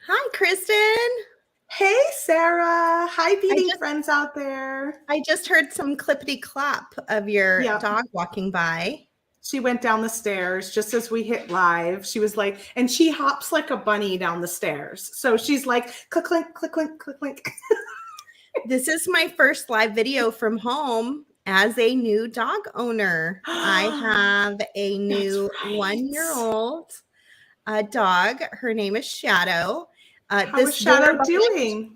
Hi, Kristen. Hey, Sarah. Hi, beading friends out there. I just heard some clippity clop of your dog walking by. She went down the stairs just as we hit live. She was like, and she hops like a bunny down the stairs. So she's like, click, clink, click, clink, click, clink. This is my first live video from home as a new dog owner. I have a new 1-year-old dog. Her name is Shadow. How is Shadow doing?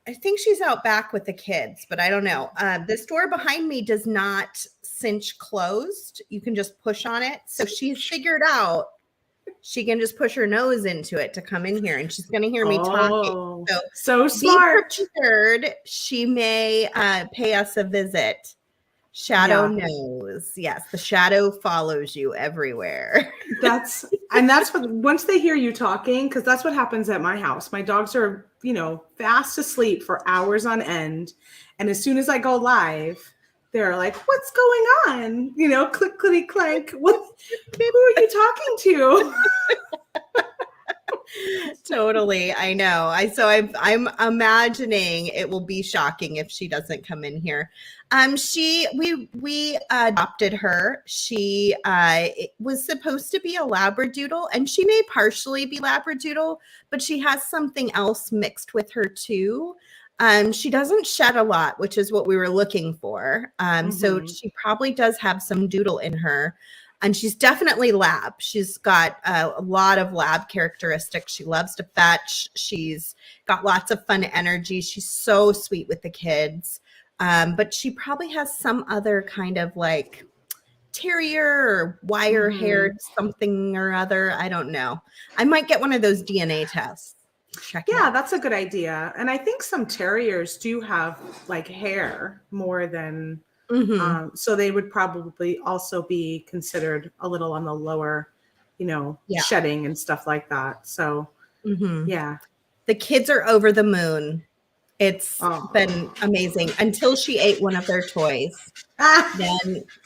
I think she's out back with the kids, but I don't know. This door behind me does not cinch closed. You can just push on it. So she's figured out she can just push her nose into it to come in here, and she's going to hear me talking. So smart. Be prepared. She may pay us a visit. Shadow knows. Yes, the shadow follows you everywhere. That's what, once they hear you talking, because that's what happens at my house. My dogs are, fast asleep for hours on end. And as soon as I go live, they're like, what's going on? Click, click, clank. Who are you talking to? Totally. I know. I'm imagining it will be shocking if she doesn't come in here. We adopted her. She was supposed to be a Labradoodle, and she may partially be Labradoodle, but she has something else mixed with her too. She doesn't shed a lot, which is what we were looking for. So she probably does have some doodle in her. And she's definitely lab. She's got a lot of lab characteristics. She loves to fetch. She's got lots of fun energy. She's so sweet with the kids. But she probably has some other kind of like terrier or wire-haired something or other. I don't know. I might get one of those DNA tests. Yeah, that's a good idea. And I think some terriers do have like hair more than... so they would probably also be considered a little on the lower, shedding and stuff like that. So, yeah. The kids are over the moon. It's been amazing until she ate one of their toys.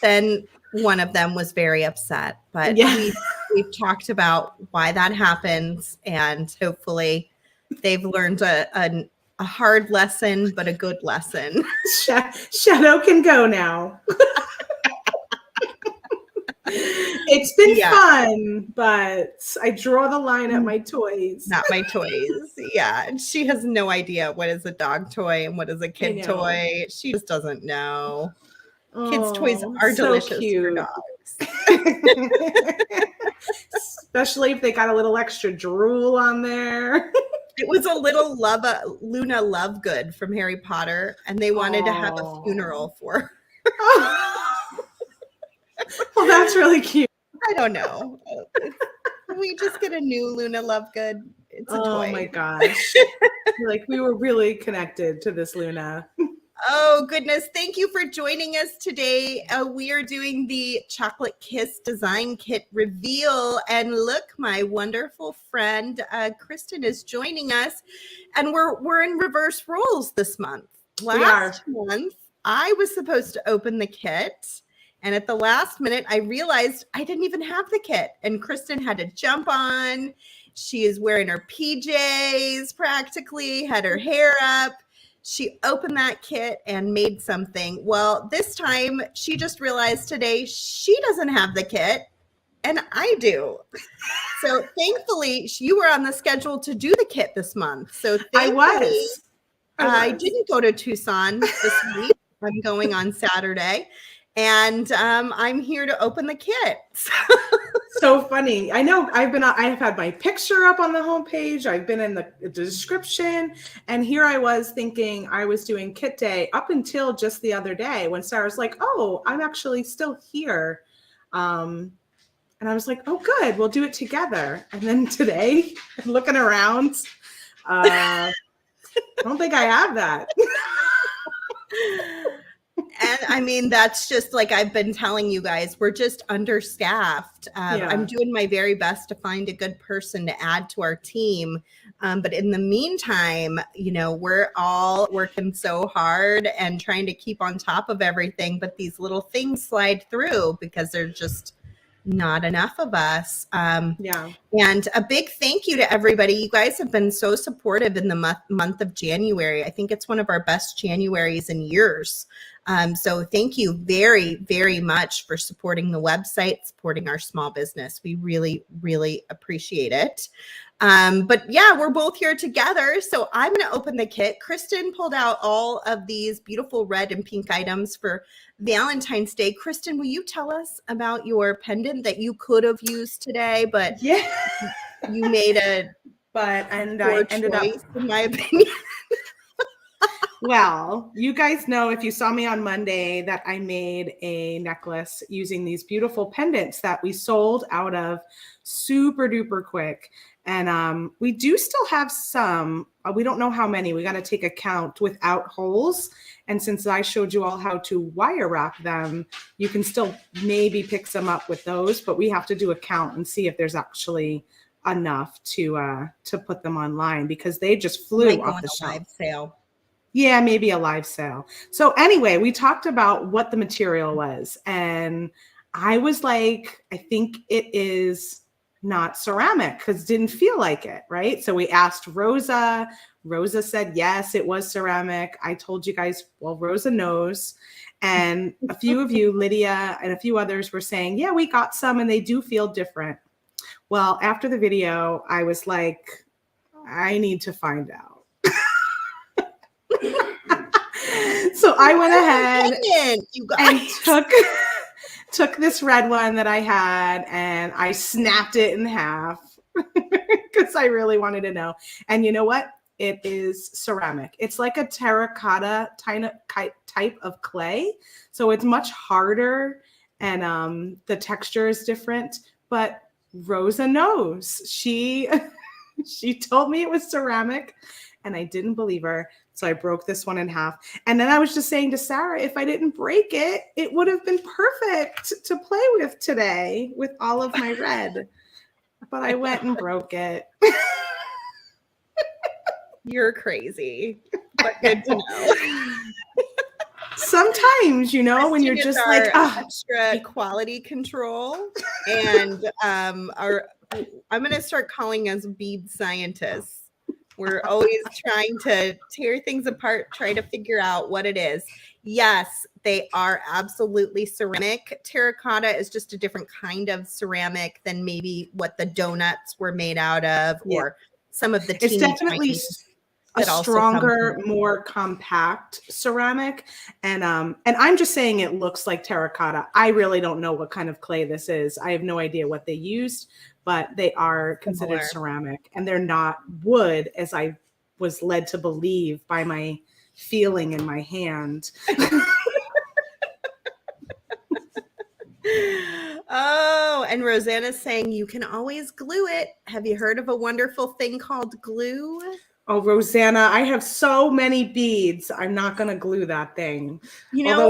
Then one of them was very upset. But we've talked about why that happens, and hopefully they've learned a hard lesson, but a good lesson. Shadow can go now. It's been fun, but I draw the line at my toys. Not my toys. Yeah. And she has no idea what is a dog toy and what is a kid toy. She just doesn't know. Kids' toys are delicious for dogs. Especially if they got a little extra drool on there. It was a little Luna Lovegood from Harry Potter, and they wanted to have a funeral for her. Well, that's really cute. I don't know. We just get a new Luna Lovegood. It's a toy. Oh my gosh. Like, we were really connected to this Luna. Oh, goodness. Thank you for joining us today. We are doing the Chocolate Kiss Design Kit reveal. And look, my wonderful friend, Kristen, is joining us. And we're in reverse roles this month. Last month, I was supposed to open the kit. And at the last minute, I realized I didn't even have the kit. And Kristen had to jump on. She is wearing her PJs practically, had her hair up. She opened that kit and made something. Well, this time she just realized today she doesn't have the kit and I do. So thankfully you were on the schedule to do the kit this month. So I didn't go to Tucson this week. I'm going on Saturday. And I'm here to open the kit. So funny. I know I have had my picture up on the homepage. I've been in the description. And here I was thinking I was doing kit day up until just the other day when Sarah's like, oh, I'm actually still here. And I was like, oh, good. We'll do it together. And then today, I'm looking around. I don't think I have that. And I mean, that's just like I've been telling you guys, we're just understaffed. I'm doing my very best to find a good person to add to our team. But in the meantime, we're all working so hard and trying to keep on top of everything. But these little things slide through because they're just not enough of us. Yeah. And a big thank you to everybody. You guys have been so supportive in the month of January. I think it's one of our best Januaries in years. So thank you very, very much for supporting the website, supporting our small business. We really, really appreciate it. But yeah, we're both here together. So I'm going to open the kit. Kristen pulled out all of these beautiful red and pink items for Valentine's Day. Kristen, will you tell us about your pendant that you could have used today, but Yeah. you made a I ended up, choice, in my opinion. well, you guys know if you saw me on Monday that I made a necklace using these beautiful pendants that we sold out of super duper quick. And we do still have some. We don't know how many. We got to take a count without holes. And since I showed you all how to wire wrap them, you can still maybe pick some up with those. But we have to do a count and see if there's actually enough to put them online, because they just flew off the shelf. Live sale. Yeah, maybe a live sale. So anyway, we talked about what the material was. And I was like, I think it is not ceramic, because it didn't feel like it, right? So we asked Rosa. Rosa said, yes, it was ceramic. I told you guys, well, Rosa knows. And a few of you, Lydia and a few others, were saying, yeah, we got some and they do feel different. Well, after the video, I was like, I need to find out. So I went ahead and took this red one that I had and I snapped it in half because I really wanted to know. And you know what? It is ceramic. It's like a terracotta type of clay. So it's much harder and the texture is different. But Rosa knows. She told me it was ceramic and I didn't believe her. So I broke this one in half. And then I was just saying to Sarah, if I didn't break it, it would have been perfect to play with today with all of my red. But I went and broke it. You're crazy, but good to know. Sometimes, you know, when you're just like, extra quality control. And I'm going to start calling us bead scientists. We're always trying to tear things apart, try to figure out what it is. Yes, they are absolutely ceramic. Terracotta is just a different kind of ceramic than maybe what the donuts were made out of, or some of the it's definitely a stronger, more compact ceramic. And I'm just saying it looks like terracotta. I really don't know what kind of clay this is. I have no idea what they used, but they are considered ceramic and they're not wood, as I was led to believe by my feeling in my hand. Oh, and Rosanna's saying you can always glue it. Have you heard of a wonderful thing called glue? Oh, Rosanna, I have so many beads. I'm not going to glue that thing. You know,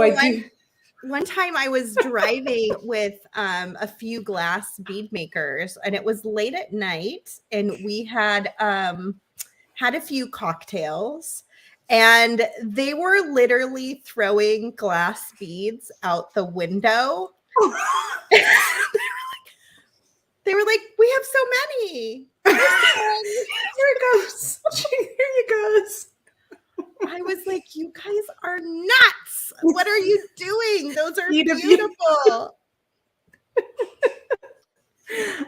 one time I was driving with a few glass bead makers, and it was late at night, and we had had a few cocktails, and they were literally throwing glass beads out the window. They were like, we have so many. Here it goes. Here it goes. I was like, you guys are nuts. What are you doing? Those are beautiful.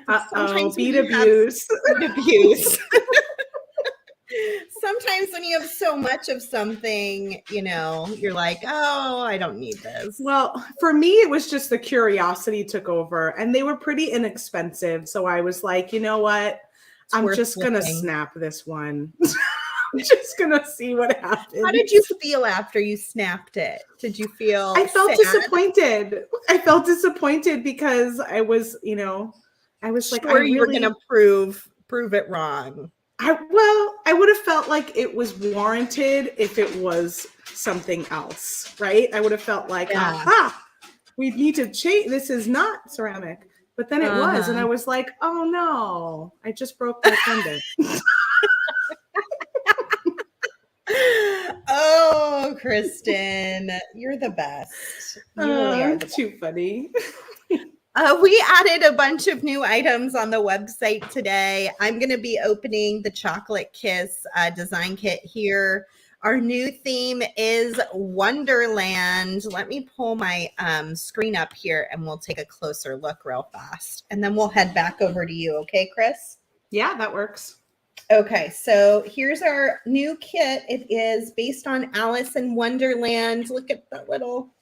Uh-oh, bead abuse. Bead abuse. Sometimes when you have so much of something, you know, you're like, oh, I don't need this. Well, for me, it was just the curiosity took over, and they were pretty inexpensive. So I was like, you know what? I'm just going to snap this one. I'm just going to see what happens. How did you feel after you snapped it? Did you feel I felt sad? disappointed. I felt disappointed because I was, you know, I was like, you were going to prove it wrong. I would have felt like it was warranted if it was something else, right? I would have felt like, aha, we need to change. This is not ceramic. But then it was. And I was like, oh no, I just broke my pendant. Oh, Kristen, you're the best. You really are too funny. We added a bunch of new items on the website today. I'm going to be opening the Chocolate Kiss design kit here. Our new theme is Wonderland. Let me pull my screen up here and we'll take a closer look real fast. And then we'll head back over to you. Okay, Chris? Yeah, that works. Okay, so here's our new kit. It is based on Alice in Wonderland. Look at that little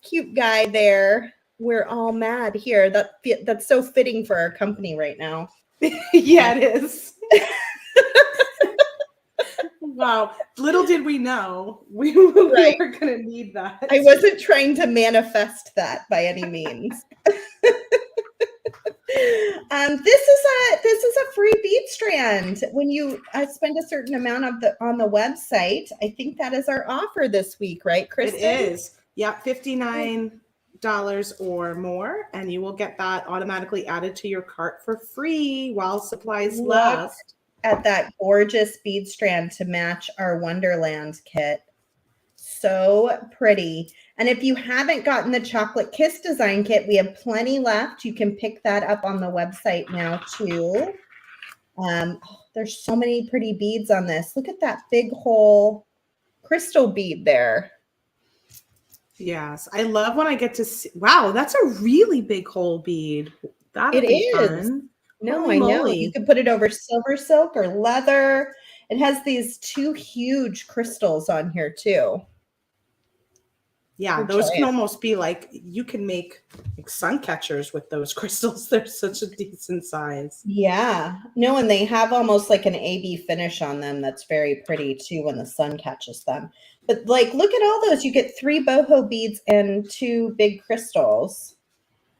cute guy there. We're all mad here. That's so fitting for our company right now. Yeah, it is. Wow. Little did we know we were going to need that. I wasn't trying to manifest that by any means. This is a free bead strand. When you spend a certain amount on the website, I think that is our offer this week, right, Kristen? It is. Yeah, $59 or more, and you will get that automatically added to your cart for free while supplies last. At that gorgeous bead strand to match our Wonderland kit. So pretty. And if you haven't gotten the Chocolate Kiss design kit, we have plenty left. You can pick that up on the website now too. There's so many pretty beads on this. Look at that big whole crystal bead there. Yes, I love when I get to see. Wow, that's a really big whole bead. That'll be fun. No, Holy I know. moly. You could put it over silver silk or leather. It has these two huge crystals on here too. Yeah, those can almost be like, you can make like sun catchers with those crystals. They're such a decent size. Yeah. No, and they have almost like an AB finish on them that's very pretty too when the sun catches them. But like, look at all those. You get 3 boho beads and 2 big crystals.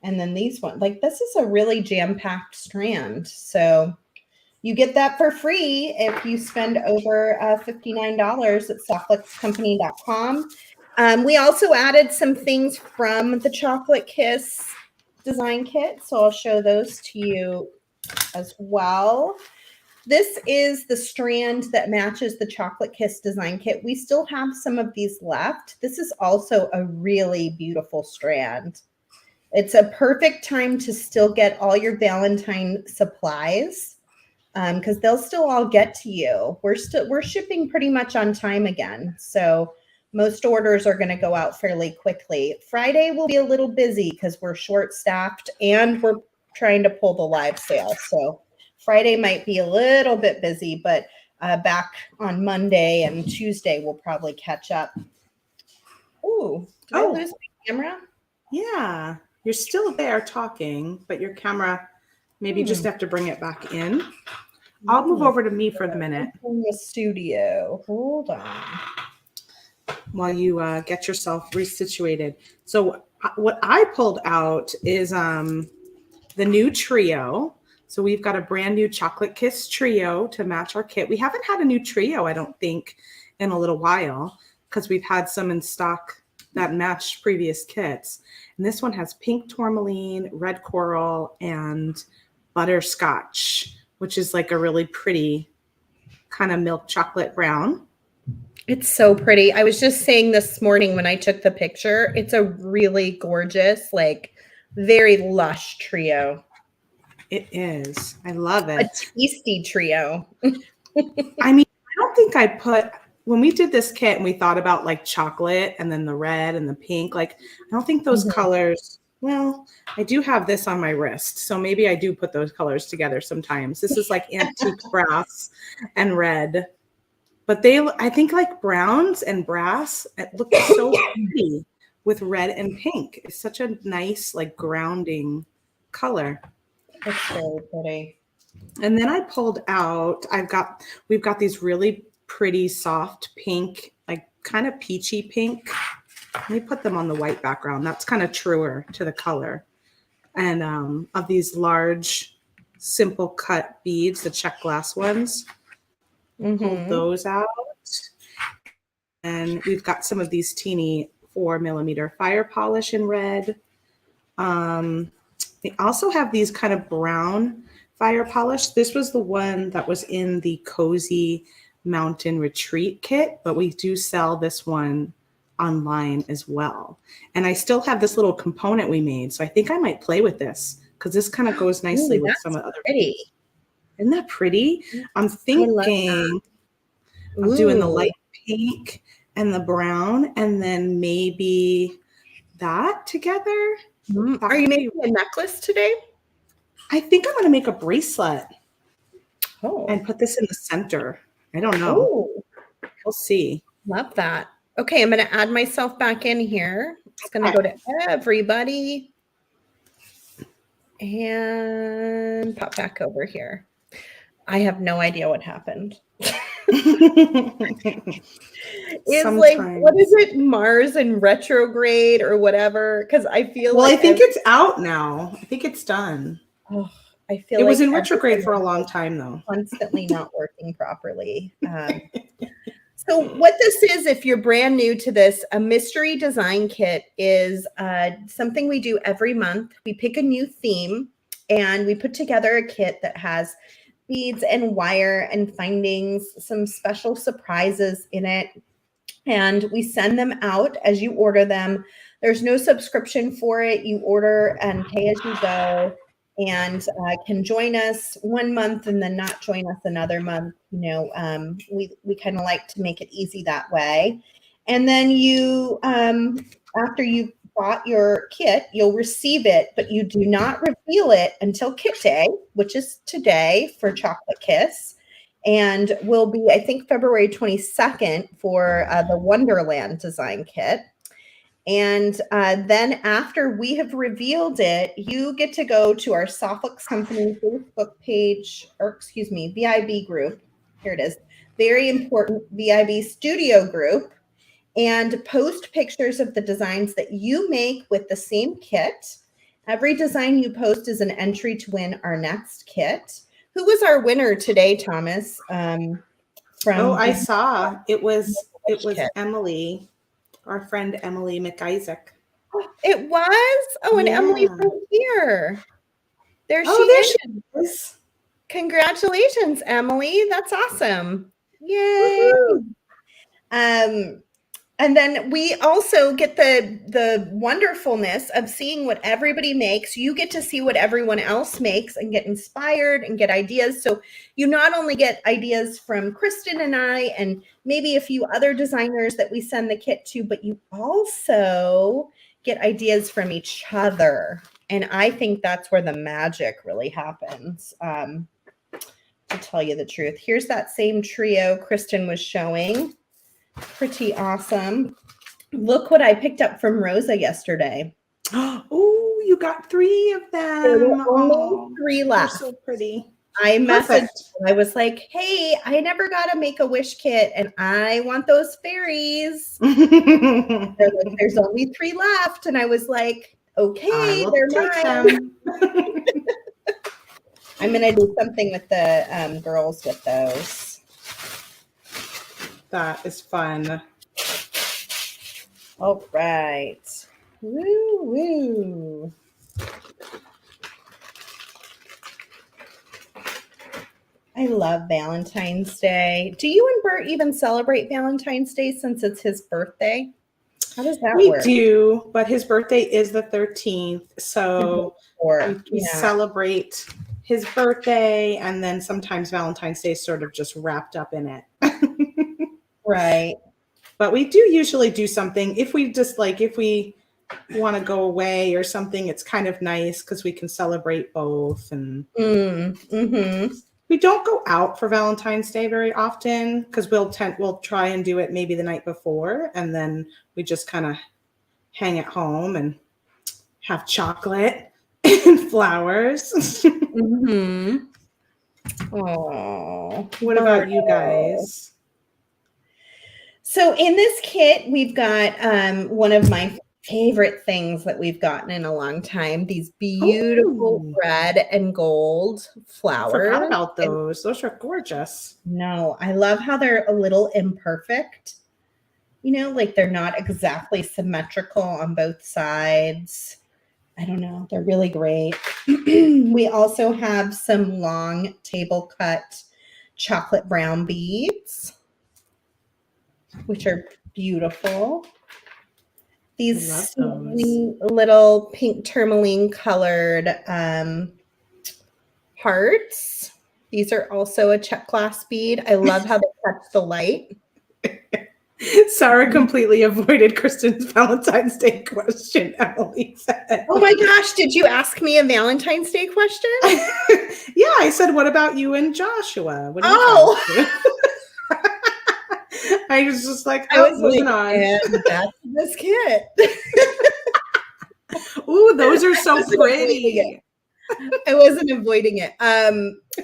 And then these ones, like this is a really jam-packed strand. So you get that for free if you spend over $59 at softflexcompany.com. We also added some things from the Chocolate Kiss design kit. So I'll show those to you as well. This is the strand that matches the Chocolate Kiss design kit. We still have some of these left. This is also a really beautiful strand. It's a perfect time to still get all your Valentine supplies because they'll still all get to you. We're shipping pretty much on time again. So most orders are going to go out fairly quickly. Friday will be a little busy because we're short-staffed and we're trying to pull the live sale. So Friday might be a little bit busy, but back on Monday and Tuesday, we'll probably catch up. Ooh, did I lose my camera? Yeah, you're still there talking, but your camera, maybe you just have to bring it back in. I'll move over to me for the minute. In the studio. Hold on. While you get yourself resituated. So what I pulled out is the new trio. So we've got a brand new Chocolate Kiss trio to match our kit. We haven't had a new trio, I don't think, in a little while because we've had some in stock that matched previous kits. And this one has pink tourmaline, red coral, and butterscotch, which is like a really pretty kind of milk chocolate brown. It's so pretty. I was just saying this morning when I took the picture, it's a really gorgeous, like very lush trio. It is. I love it. A tasty trio. I mean, I don't think I put, when we did this kit and we thought about like chocolate and then the red and the pink, like I don't think those colors, well, I do have this on my wrist. So maybe I do put those colors together sometimes. This is like antique brass and red. But I think like browns and brass, it looks so pretty with red and pink. It's such a nice, like grounding color. It's very pretty. And then I pulled out, we've got these really pretty soft pink, like kind of peachy pink. Let me put them on the white background. That's kind of truer to the color. And of these large, simple cut beads, the check glass ones. Pull those out. And we've got some of these teeny 4mm fire polish in red. They also have these kind of brown fire polish. This was the one that was in the Cozy Mountain Retreat kit, but we do sell this one online as well. And I still have this little component we made. So I think I might play with this because this kind of goes nicely with some of the other. Pretty. Isn't that pretty? I'm I thinking love of doing the Ooh. light pink and the brown, and then maybe that together. Are you making a necklace today? I think I'm going to make a bracelet Oh. and put this in the center. I don't know. Oh, We'll see. love that. Okay, I'm going to add myself back in here. It's going to go to everybody and pop back over here. I have no idea what happened. It's like, what is it, Mars in retrograde or whatever? Because I feel well, like I think it's out now. I think it's done. Oh, I feel it like was in retrograde for a long time, though. Constantly not working properly. So what this is, if you're brand new to this, a mystery design kit is something we do every month. We pick a new theme and we put together a kit that has beads and wire and findings, some special surprises in it. And we send them out as you order them. There's no subscription for it. You order and pay as you go, and can join us one month and then not join us another month. You know, we kind of like to make it easy that way. And then you, after you've bought your kit, you'll receive it, but you do not reveal it until Kit Day, which is today for Chocolate Kiss, and will be, I think, February 22nd for the Wonderland design kit. And then after we have revealed it, you get to go to our Sofix Company Facebook page, or excuse me, VIB group. Here it is. Very important VIB studio group, and post pictures of the designs that you make with the same kit. Every design you post is an entry to win our next kit. Who was our winner today, Thomas? I saw it was kit. Emily, our friend Emily McIsaac. It was? Oh, and Yeah. Emily's right here. There she is. Congratulations, Emily. That's awesome. Yay. Woo-hoo. And then we also get the wonderfulness of seeing what everybody makes. You get to see what everyone else makes and get inspired and get ideas. So you not only get ideas from Kristen and I and maybe a few other designers that we send the kit to, but you also get ideas from each other. And I think that's where the magic really happens, to tell you the truth. Here's that same trio Kristen was showing. Pretty awesome. Look what I picked up from Rosa yesterday. Oh, you got 3 of them. There were only 3 left. They're so pretty. I messaged. I was like, "Hey, I never got a Make-A-Wish kit, and I want those fairies." They're like, "There's only 3 left," and I was like, "Okay, they're mine." I'm gonna do something with the girls with those. That is fun. All right. Woo woo. I love Valentine's Day. Do you and Bert even celebrate Valentine's Day since it's his birthday? How does that work? We do, but his birthday is the 13th. So we celebrate his birthday, and then sometimes Valentine's Day is sort of just wrapped up in it. Right. But we do usually do something. If we want to go away or something, it's kind of nice because we can celebrate both. And we don't go out for Valentine's Day very often because we'll try and do it maybe the night before, and then we just kind of hang at home and have chocolate and flowers. Oh, what about you guys? So in this kit, we've got one of my favorite things that we've gotten in a long time. These beautiful red and gold flowers. I forgot about those. Those are gorgeous. No, I love how they're a little imperfect. You know, like they're not exactly symmetrical on both sides. I don't know. They're really great. We also have some long table cut chocolate brown beads, which are beautiful. these I love those. sweet little pink tourmaline colored hearts. These are also a check glass bead. I love how they catch the light. Sarah completely avoided Kristen's Valentine's Day question, Emily said. Oh my gosh, did you ask me a Valentine's Day question? Yeah, I said, what about you and Joshua? What do you Oh, guys do? I was just like, I oh, was moving like, on. and that's this kit. Ooh, those are so Wasn't avoiding pretty. I wasn't avoiding it.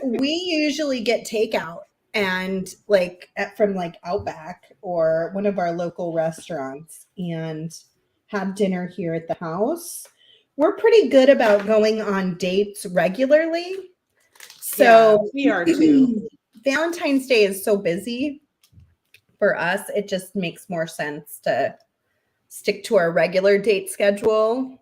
We usually get takeout and from like Outback or one of our local restaurants and have dinner here at the house. We're pretty good about going on dates regularly. So Yeah, we are too. Valentine's Day is so busy for us. It just makes more sense to stick to our regular date schedule.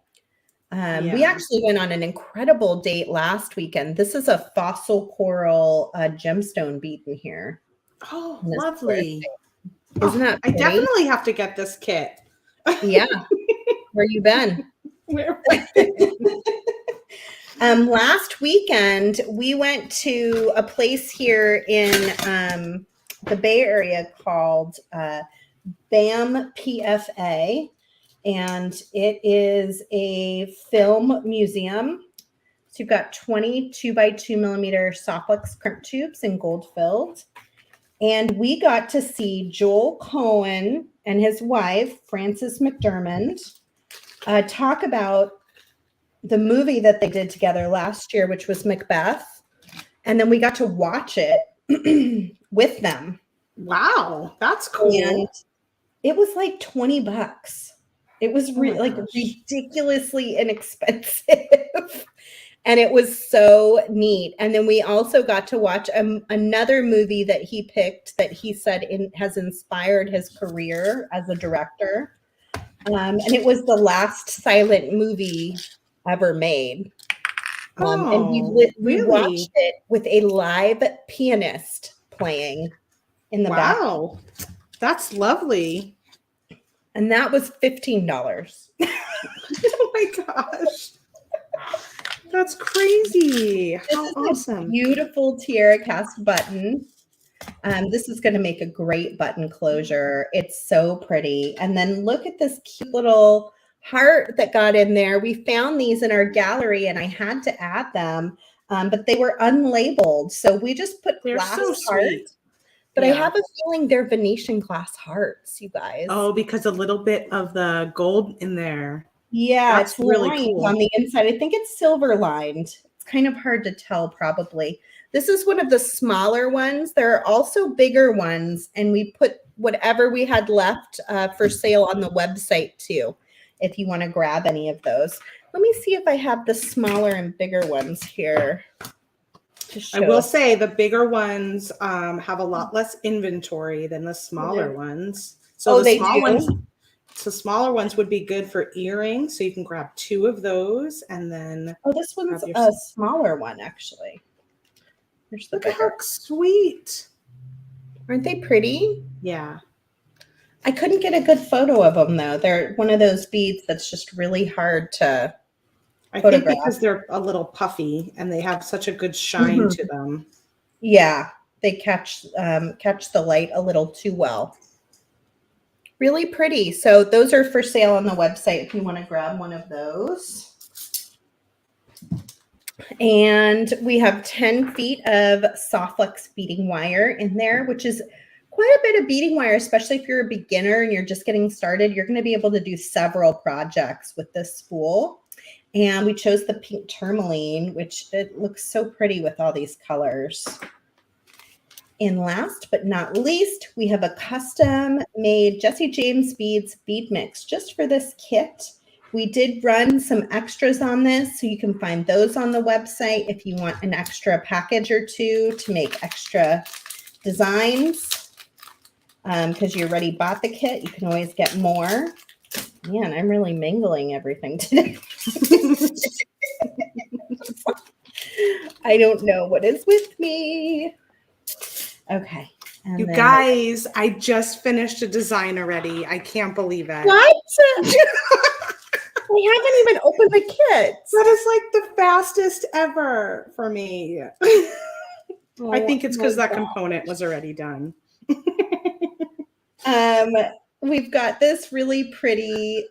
We Yeah. actually went on an incredible date last weekend. This is a fossil coral gemstone bead in here. Oh, In this lovely. square. Isn't that I pretty? definitely have to get this kit. Yeah. Where you been? Where Last weekend, we went to a place here in the Bay Area called BAM PFA. And it is a film museum. So you've got 20 2x2 millimeter Softlex crimp tubes in gold filled. And we got to see Joel Cohen and his wife, Frances McDermott, talk about the movie that they did together last year, which was Macbeth. And then we got to watch it with them. Wow, that's cool. And it was like $20. It was ridiculously inexpensive. And it was so neat. And then we also got to watch another movie that he picked that he said has inspired his career as a director. And it was the last silent movie ever made. And we watched it with a live pianist playing in the back. Wow, that's lovely. And that was $15. Oh my gosh. That's crazy. How awesome. Beautiful tiara cast button. This is going to make a great button closure. It's so pretty. And then look at this cute little heart that got in there. We found these in our gallery and I had to add them, but they were unlabeled. So we just put glass so heart. sweet. But I have a feeling they're Venetian glass hearts, you guys. Oh, because a little bit of the gold in there. Yeah, that's really cool. On the inside. I think it's silver lined. It's kind of hard to tell probably. This is one of the smaller ones. There are also bigger ones, and we put whatever we had left for sale on the website too, if you want to grab any of those. Let me see if I have the smaller and bigger ones here. I will say the bigger ones have a lot less inventory than the smaller ones. So the smaller ones would be good for earrings. So you can grab 2 of those and then. Oh, this one's a smaller one actually. Look at how sweet. Aren't they pretty? Yeah. I couldn't get a good photo of them though. They're one of those beads that's just really hard to I think because they're a little puffy and they have such a good shine to them. Yeah, they catch the light a little too well. Really pretty. So those are for sale on the website if you want to grab one of those. And we have 10 feet of Softlex beading wire in there, which is quite a bit of beading wire, especially if you're a beginner and you're just getting started. You're going to be able to do several projects with this spool. And we chose the pink tourmaline, which it looks so pretty with all these colors. And last but not least, we have a custom made Jesse James Beads bead mix just for this kit. We did run some extras on this, so you can find those on the website if you want an extra package or two to make extra designs. Because you already bought the kit, you can always get more. Man, I'm really mingling everything today. I don't know what is with me. Okay, And You then guys, I just finished a design already. I can't believe it. what? We haven't even opened the kits. That is like the fastest ever for me. I think it's because that component was already done. We've got this really pretty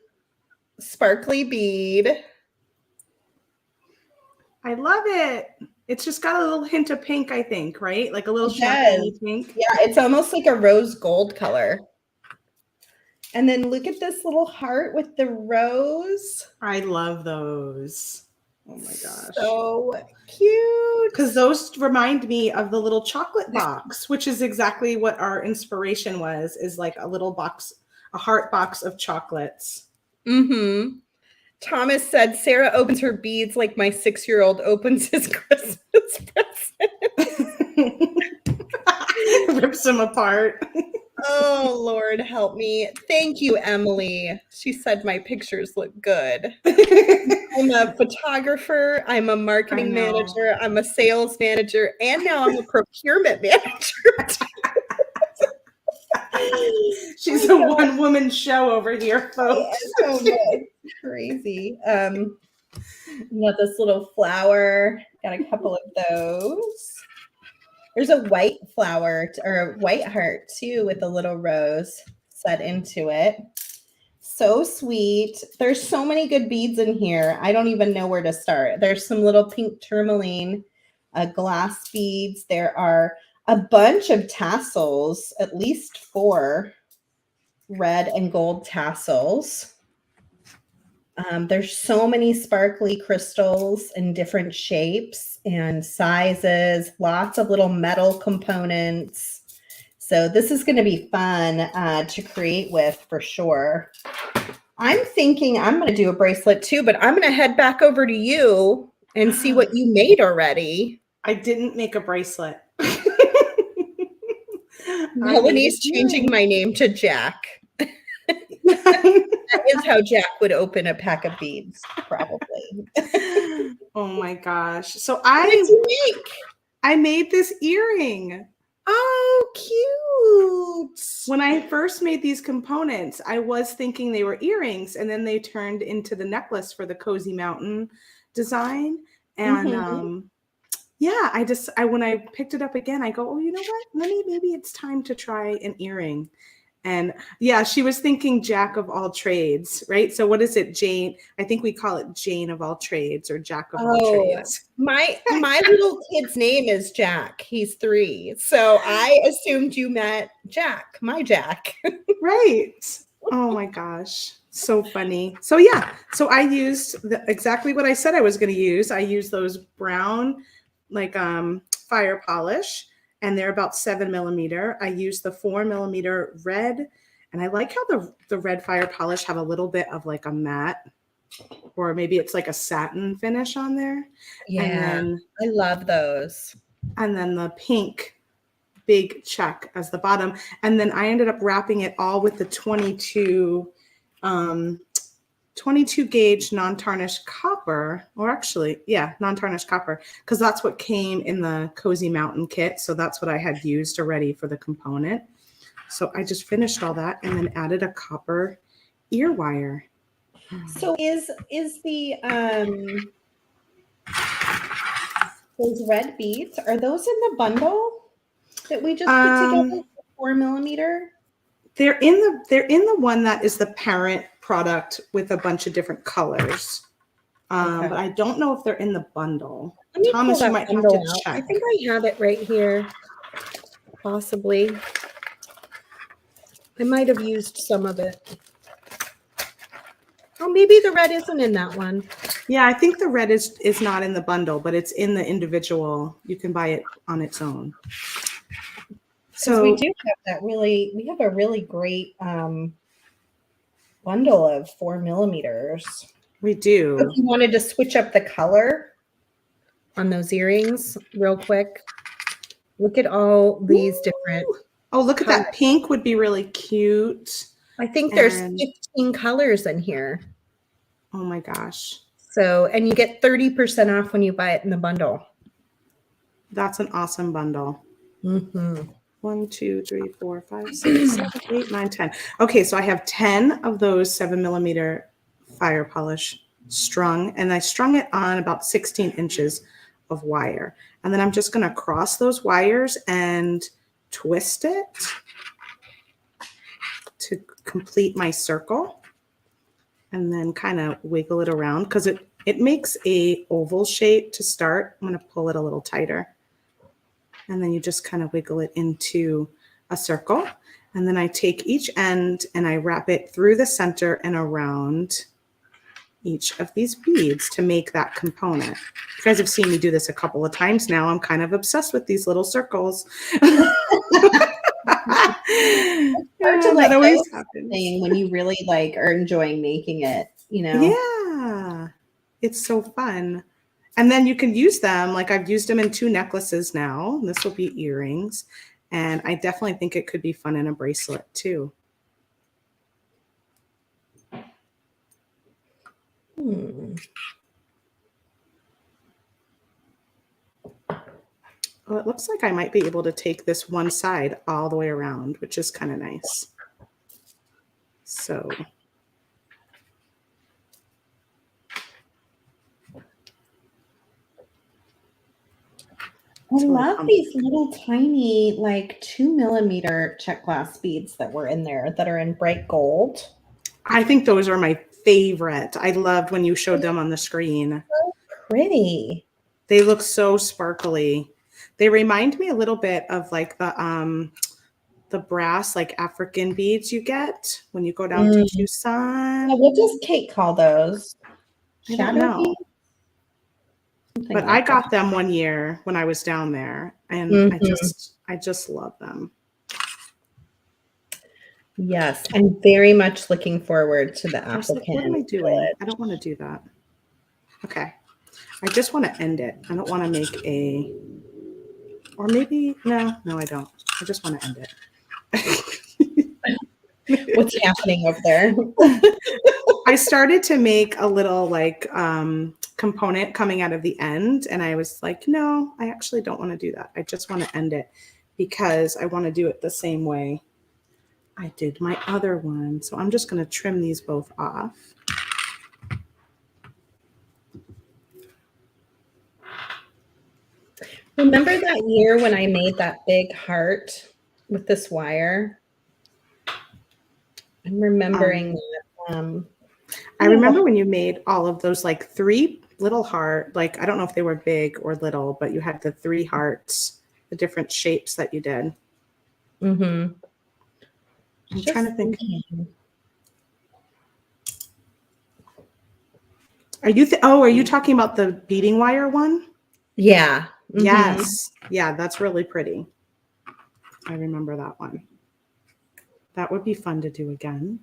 sparkly bead. I love it. It's just got a little hint of pink, I think, right? Like a little champagne pink. Yeah, it's almost like a rose gold color. And then look at this little heart with the rose. I love those. Oh my gosh. So cute. Because those remind me of the little chocolate box, which is exactly what our inspiration was, is like a little box, a heart box of chocolates. Mm-hmm. Thomas said, Sarah opens her beads like my 6-year-old opens his Christmas present. Rips them apart. Oh, Lord, help me. Thank you, Emily. She said my pictures look good. I'm a photographer. I'm a marketing manager. I'm a sales manager. And now I'm a procurement manager. She's a one-woman show over here, folks. So crazy. Got this little flower. Got a couple of those. There's a white flower or a white heart too with a little rose set into it. So sweet. There's so many good beads in here. I don't even know where to start. There's some little pink tourmaline glass beads. There are a bunch of tassels, at least 4 red and gold tassels. There's so many sparkly crystals in different shapes and sizes, lots of little metal components. So this is going to be fun to create with for sure. I'm thinking I'm going to do a bracelet too, but I'm going to head back over to you and see what you made already. I didn't make a bracelet. Melanie's changing my name to Jack. That is how Jack would open a pack of beads, probably. Oh my gosh. So What did you make? I made this earring. Oh, cute. When I first made these components, I was thinking they were earrings, and then they turned into the necklace for the Cozy Mountain design. And yeah, when I picked it up again, I go, oh, you know what? Maybe it's time to try an earring. And yeah, she was thinking Jack of all trades, right? So what is it, Jane? I think we call it Jane of all trades or Jack of all trades. My little kid's name is Jack. He's 3. So I assumed you meant Jack, my Jack. Right. Oh my gosh. So funny. So yeah, so I used exactly what I said I was going to use. I used those brown, like fire polish, and they're about 7 millimeter. I used the 4 millimeter red, and I like how the red fire polish have a little bit of like a matte, or maybe it's like a satin finish on there. Yeah, and then, I love those. And then the pink big check as the bottom. And then I ended up wrapping it all with the 22 gauge non-tarnished copper, or actually, yeah, non-tarnished copper, because that's what came in the Cozy Mountain kit. So that's what I had used already for the component. So I just finished all that and then added a copper ear wire. So is the those red beads, are those in the bundle that we just put together for 4 millimeter? They're in the one that is the parent product with a bunch of different colors. But I don't know if they're in the bundle. Thomas, you might have to check. I think I have it right here. Possibly. I might have used some of it. Oh, maybe the red isn't in that one. Yeah, I think the red is not in the bundle, but it's in the individual. You can buy it on its own. So we do have we have a really great bundle of 4 millimeters. We do. If you wanted to switch up the color on those earrings real quick, look at all these different. Oh, look at that pink would be really cute. I think there's 15 colors in here. Oh my gosh. So, and you get 30% off when you buy it in the bundle. That's an awesome bundle. Mm-hmm. 1, 2, 3, 4, 5, 6, 7, 8, 9, 10. Okay, so I have 10 of those 7mm fire polish strung, and I strung it on about 16 inches of wire. And then I'm just going to cross those wires and twist it to complete my circle, and then kind of wiggle it around because it makes a oval shape to start. I'm going to pull it a little tighter. And then you just kind of wiggle it into a circle. And then I take each end and I wrap it through the center and around each of these beads to make that component. You guys have seen me do this a couple of times now. I'm kind of obsessed with these little circles. Hard to let go thing when you really like are enjoying making it, you know? Yeah, it's so fun. And then you can use them, like I've used them in 2 necklaces now. This will be earrings. And I definitely think it could be fun in a bracelet too. Well, it looks like I might be able to take this one side all the way around, which is kind of nice. So I love these little tiny, like 2mm check glass beads that were in there that are in bright gold. I think those are my favorite. I loved when you showed them on the screen. So pretty. They look so sparkly. They remind me a little bit of like the brass, like African beads you get when you go down to Tucson. Yeah, what does Kate call those? I don't know. But I got them one year when I was down there, and I just love them. Yes, I'm very much looking forward to the applicant. What am I doing? I don't want to do that. Okay. I just want to end it. I don't want to make a, or maybe, no, I don't. I just want to end it. What's happening over there? I started to make a little like component coming out of the end, and I was like, no, I actually don't want to do that. I just want to end it because I want to do it the same way I did my other one. So I'm just going to trim these both off. Remember that year when I made that big heart with this wire? I'm remembering that. I remember when you made all of those like 3 little heart, like I don't know if they were big or little, but you had the 3 hearts, the different shapes that you did. I'm trying to think. Are you talking about the beading wire one? Yeah. Yes. Yeah, that's really pretty. I remember that one. That would be fun to do again.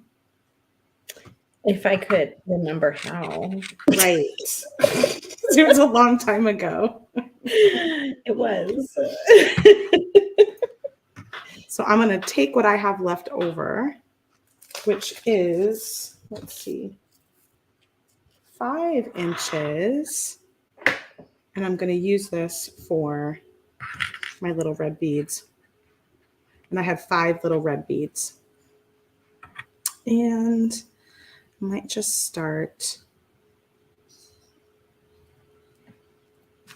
If I could remember how. Right. It was a long time ago. It was. So I'm going to take what I have left over, which is, let's see, 5 inches. And I'm going to use this for my little red beads. And I have 5 little red beads. And I might just start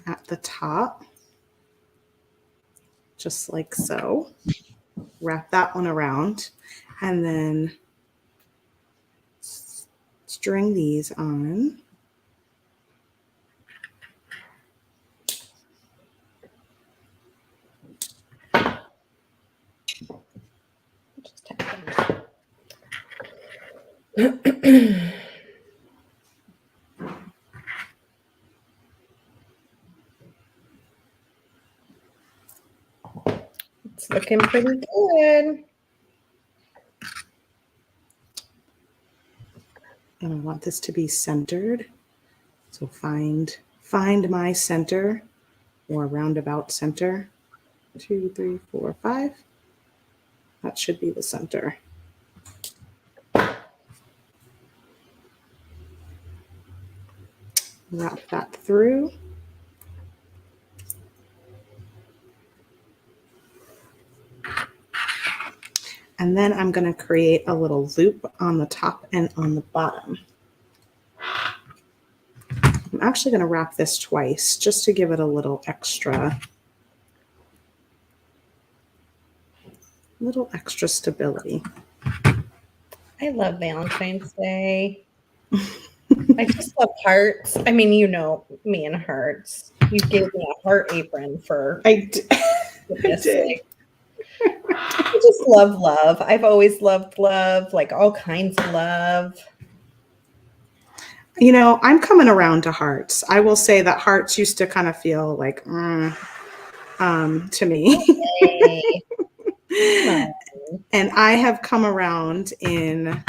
at the top, just like so. Wrap that one around, and then string these on. It's looking pretty good. And I want this to be centered. So find my center or roundabout center. 2, 3, 4, 5. That should be the center. Wrap that through. And then I'm going to create a little loop on the top and on the bottom. I'm actually going to wrap this twice just to give it a little extra stability. I love Valentine's Day. I just love hearts. I mean, you know me and hearts. You gave me a heart apron for I did. goodness sake. I just love love. I've always loved love, like all kinds of love. You know, I'm coming around to hearts. I will say that hearts used to kind of feel like to me. Okay. And I have come around in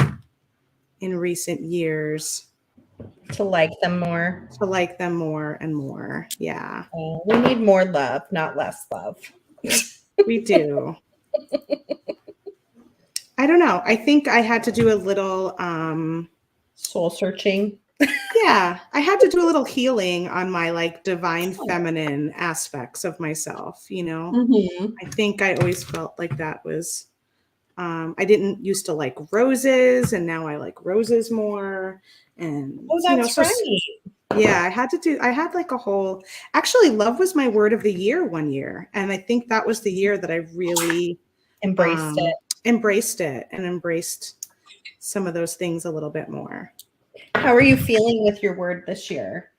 recent years To like them more. to like them more and more. Yeah. We need more love, not less love. We do. I don't know. I think I had to do a little Soul searching. yeah, I had to do a little healing on my like divine feminine aspects of myself, you know. Mm-hmm. I think I always felt like that was I didn't used to like roses, and now I like roses more. And Oh, that's right. Yeah, I had like a whole, actually, love was my word of the year one year. And I think that was the year that I really Embraced it and embraced some of those things a little bit more. How are you feeling with your word this year?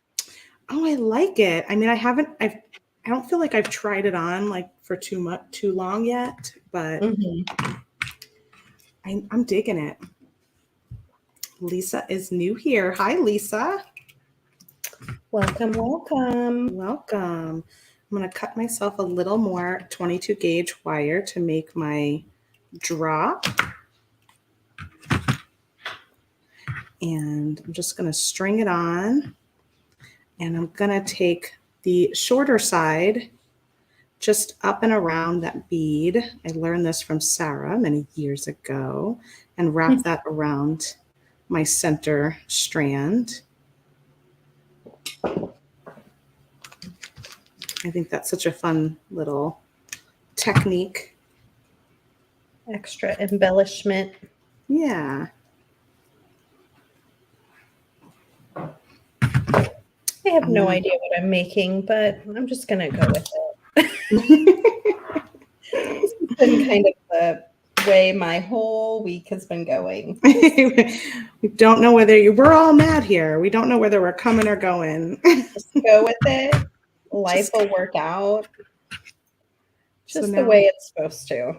Oh, I like it. I mean, I don't feel like I've tried it on like for too long yet, but I'm digging it. Lisa is new here. Hi, Lisa. Welcome, welcome. Welcome. I'm going to cut myself a little more 22 gauge wire to make my drop. And I'm just going to string it on. And I'm going to take the shorter side just up and around that bead. I learned this from Sara many years ago, and wrap that around my center strand. I think that's such a fun little technique. Extra embellishment. Yeah. I have no idea what I'm making, but I'm just going to go with it. It's been kind of the way my whole week has been going. We don't know whether we're all mad here. We don't know whether we're coming or going. Just go with it. Life will work out. Just So the way it's supposed to.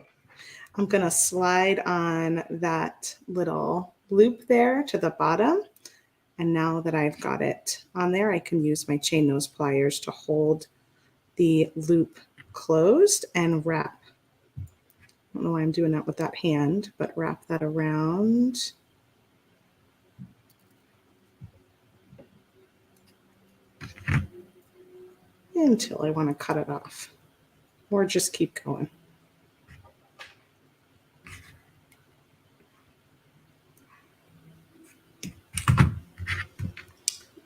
I'm going to slide on that little loop there to the bottom. And now that I've got it on there, I can use my chain nose pliers to hold the loop closed and wrap. I don't know why I'm doing that with that hand, but wrap that around. Until I want to cut it off, or just keep going.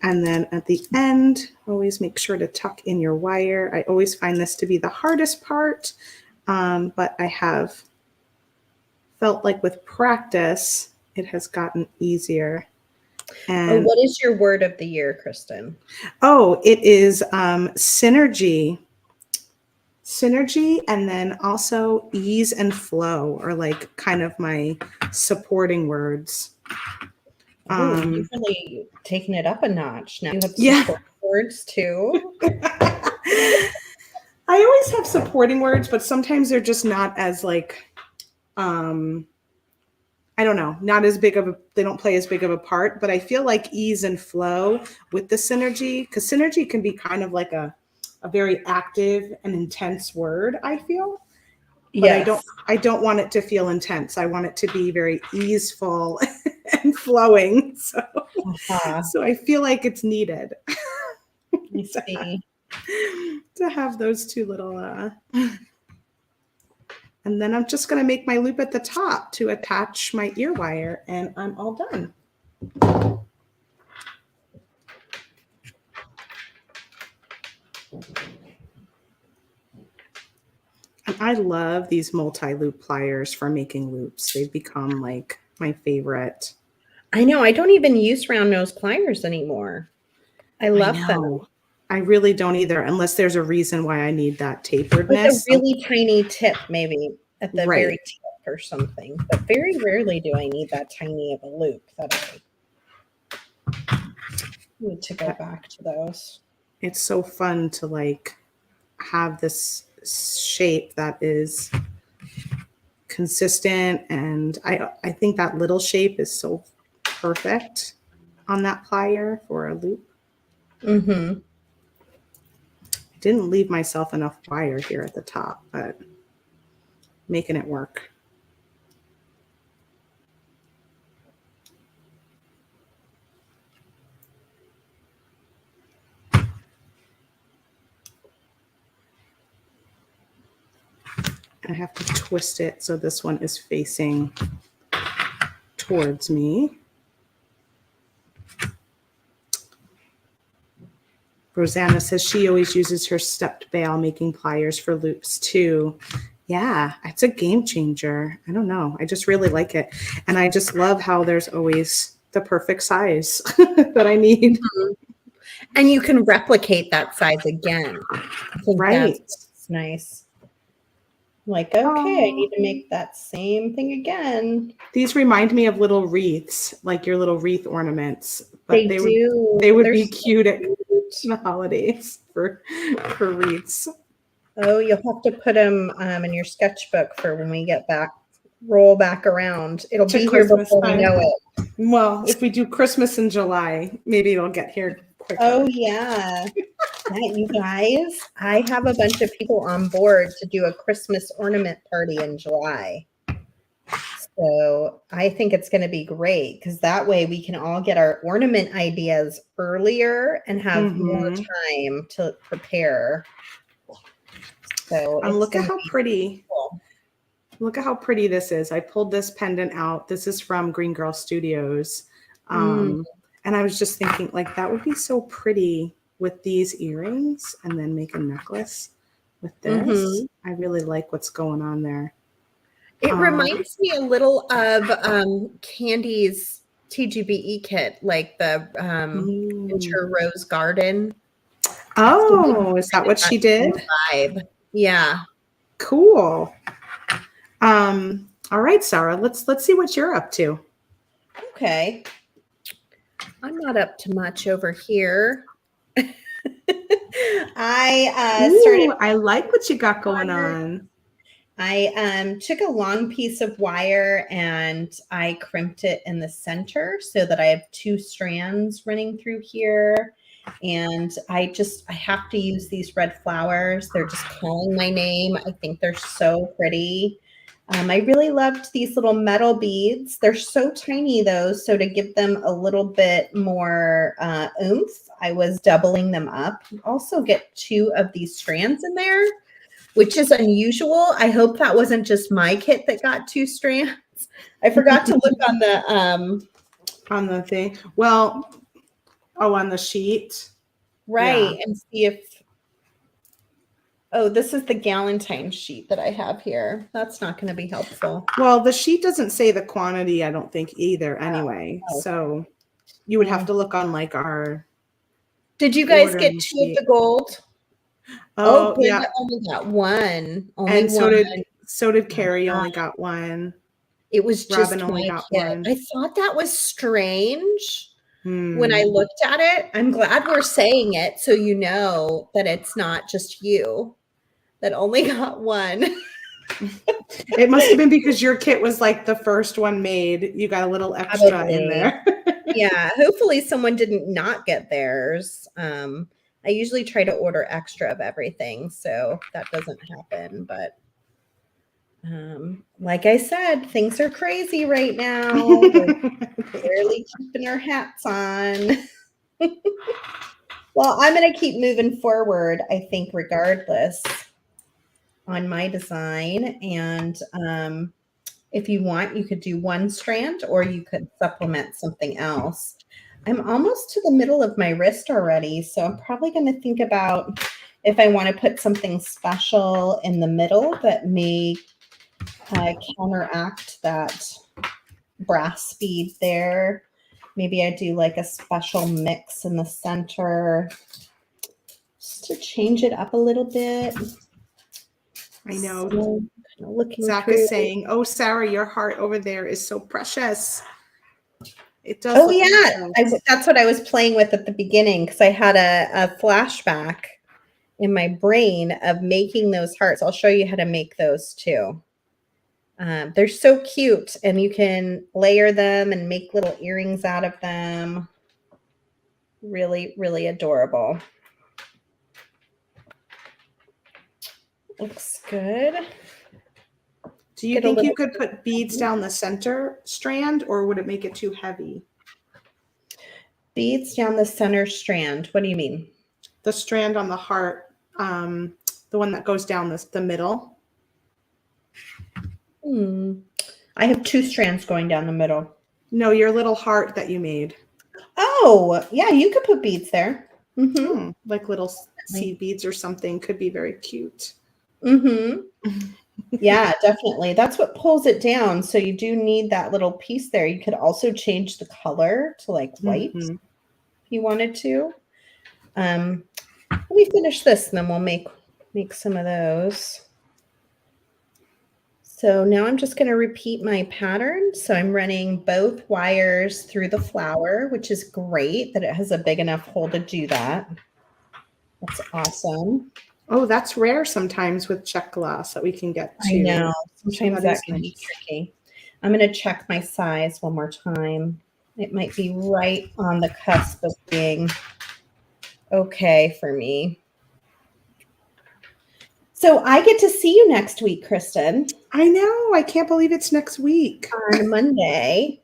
And then at the end, always make sure to tuck in your wire. I always find this to be the hardest part, but I have felt like with practice, it has gotten easier. And what is your word of the year, Kristen? Oh, it is synergy. Synergy, and then also ease and flow are like kind of my supporting words. You've really taken it up a notch. Now you have support words too. I always have supporting words, but sometimes they're just not as like, I don't know, not as big of they don't play as big of a part, but I feel like ease and flow with the synergy, because synergy can be kind of like a very active and intense word, I feel. But I don't want it to feel intense. I want it to be very easeful and flowing. So, so I feel like it's needed to have those two little and then I'm just going to make my loop at the top to attach my ear wire, and I'm all done. I'm I love these multi-loop pliers for making loops. They've become like my favorite. I know. I don't even use round nose pliers anymore. I love them. I really don't either, unless there's a reason why I need that taperedness. Like a really tiny tip, maybe at the Right. very tip or something. But very rarely do I need that tiny of a loop. That I need to go back to those. It's so fun to like have this shape that is consistent, and I think that little shape is so perfect on that plier for a loop. Mm-hmm. I didn't leave myself enough wire here at the top, but making it work. I have to twist it so this one is facing towards me. Rosanna says she always uses her stepped bail making pliers for loops too. Yeah, it's a game changer. I don't know. I just really like it. And I just love how there's always the perfect size that I need. And you can replicate that size again. I think Right. that's nice. Like, okay, I need to make that same thing again. These remind me of little wreaths, like your little wreath ornaments. But They do. They would They're be so cute at cute. the holidays for wreaths. Oh, you'll have to put them in your sketchbook for when we get back, roll back around. It'll To be here Christmas before time. we know it. Well, if we do Christmas in July, maybe it'll get here quicker. Oh, yeah. You guys, I have a bunch of people on board to do a Christmas ornament party in July. So I think it's going to be great because that way we can all get our ornament ideas earlier and have more time to prepare. So look at how pretty. Cool. Look at how pretty this is. I pulled this pendant out. This is from Green Girl Studios. And I was just thinking, like, that would be so pretty with these earrings and then make a necklace with this. I really like what's going on there. It reminds me a little of Candy's TGBE kit, like the Venture Rose Garden. Oh, is that what she did? Vibe. Yeah. Cool. All right, Sarah, let's see what you're up to. Okay. I'm not up to much over here. I like what you got going on. I took a long piece of wire and I crimped it in the center so that I have 2 strands running through here. And I have to use these red flowers. They're just calling my name. I think they're so pretty. I really loved these little metal beads. They're so tiny though. So to give them a little bit more oomph, I was doubling them up. You also get 2 of these strands in there, which is unusual. I hope that wasn't just my kit that got 2 strands. I forgot to look on the thing. Well, on the sheet. Right. Yeah. And see if, this is the Valentine sheet that I have here. That's not going to be helpful. Well, the sheet doesn't say the quantity, I don't think either anyway. Oh. So you would have to look on like our. Did you guys get 2 of the gold? Oh yeah. I only got 1. And so did Carrie, only got 1. It was just Robin only got kit. 1. I thought that was strange when I looked at it. I'm glad we're saying it so you know that it's not just you that only got 1. It must have been because your kit was like the first one made. You got a little extra in there. Yeah, hopefully someone didn't not get theirs. I usually try to order extra of everything, so that doesn't happen. But like I said, things are crazy right now. We're barely keeping our hats on. Well, I'm going to keep moving forward, I think, regardless on my design. And if you want, you could do 1 strand or you could supplement something else. I'm almost to the middle of my wrist already, so I'm probably going to think about if I want to put something special in the middle that may counteract that brass bead there. Maybe I do like a special mix in the center just to change it up a little bit. I know. So, looking Zach through. is saying, "Oh, Sarah, your heart over there is so precious." It does. Oh yeah, that's what I was playing with at the beginning because I had a flashback in my brain of making those hearts. I'll show you how to make those too. They're so cute, and you can layer them and make little earrings out of them. Really, really adorable. Looks good. Do you think you could put beads down the center strand, or would it make it too heavy? Beads down the center strand. What do you mean? The strand on the heart, the one that goes down the middle. I have 2 strands going down the middle. No, your little heart that you made. Oh, yeah, you could put beads there. Like little seed beads or something could be very cute. Yeah, definitely. That's what pulls it down. So you do need that little piece there. You could also change the color to like white if you wanted to. Let me finish this and then we'll make some of those. So now I'm just going to repeat my pattern. So I'm running both wires through the flower, which is great that it has a big enough hole to do that. That's awesome. Oh, that's rare sometimes with check glass that we can get to. I know. Sometimes that can be tricky. I'm going to check my size one more time. It might be right on the cusp of being okay for me. So I get to see you next week, Kristen. I know. I can't believe it's next week. On Monday,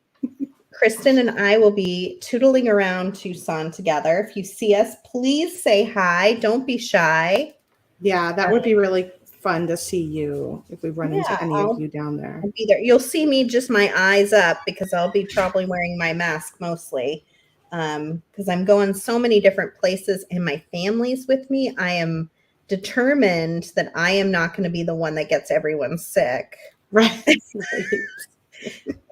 Kristen and I will be tootling around Tucson together. If you see us, please say hi. Don't be shy. Yeah, that would be really fun to see you if we run into any of you down there. I'll be there. You'll see me just my eyes up because I'll be probably wearing my mask mostly because I'm going so many different places and my family's with me. I am determined that I am not going to be the one that gets everyone sick. Right. Because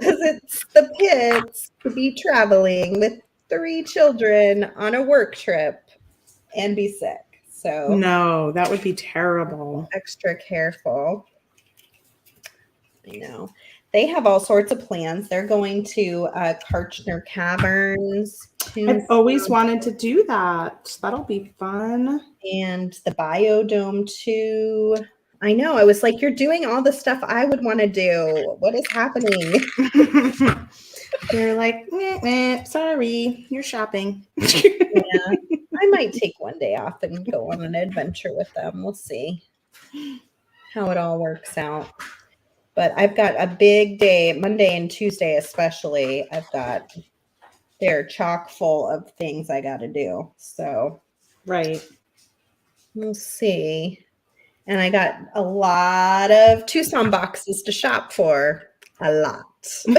it's the pits to be traveling with 3 children on a work trip and be sick. So no, that would be terrible. Extra careful. I know. They have all sorts of plans. They're going to Karchner Caverns. I've always wanted to do that. That'll be fun. And the Biodome too. I know. I was like, you're doing all the stuff I would want to do. What is happening? They're like, sorry, you're shopping. Yeah. I might take one day off and go on an adventure with them. We'll see how it all works out. But I've got a big day, Monday and Tuesday especially. They're chock full of things I got to do. So, right. We'll see. And I got a lot of Tucson boxes to shop for. A lot. So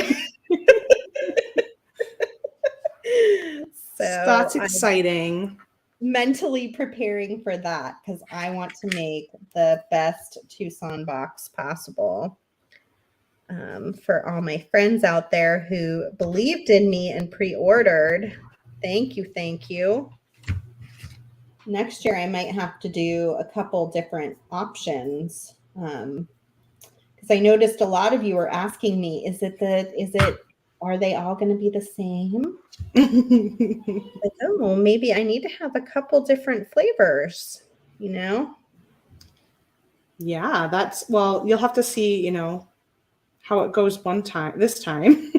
that's exciting. I'm mentally preparing for that because I want to make the best Tucson box possible for all my friends out there who believed in me and pre-ordered. Thank you. Thank you. Next year, I might have to do a couple different options because I noticed a lot of you were asking me, are they all going to be the same? Like, oh, maybe I need to have a couple different flavors, you know? Yeah, you'll have to see, how it goes this time.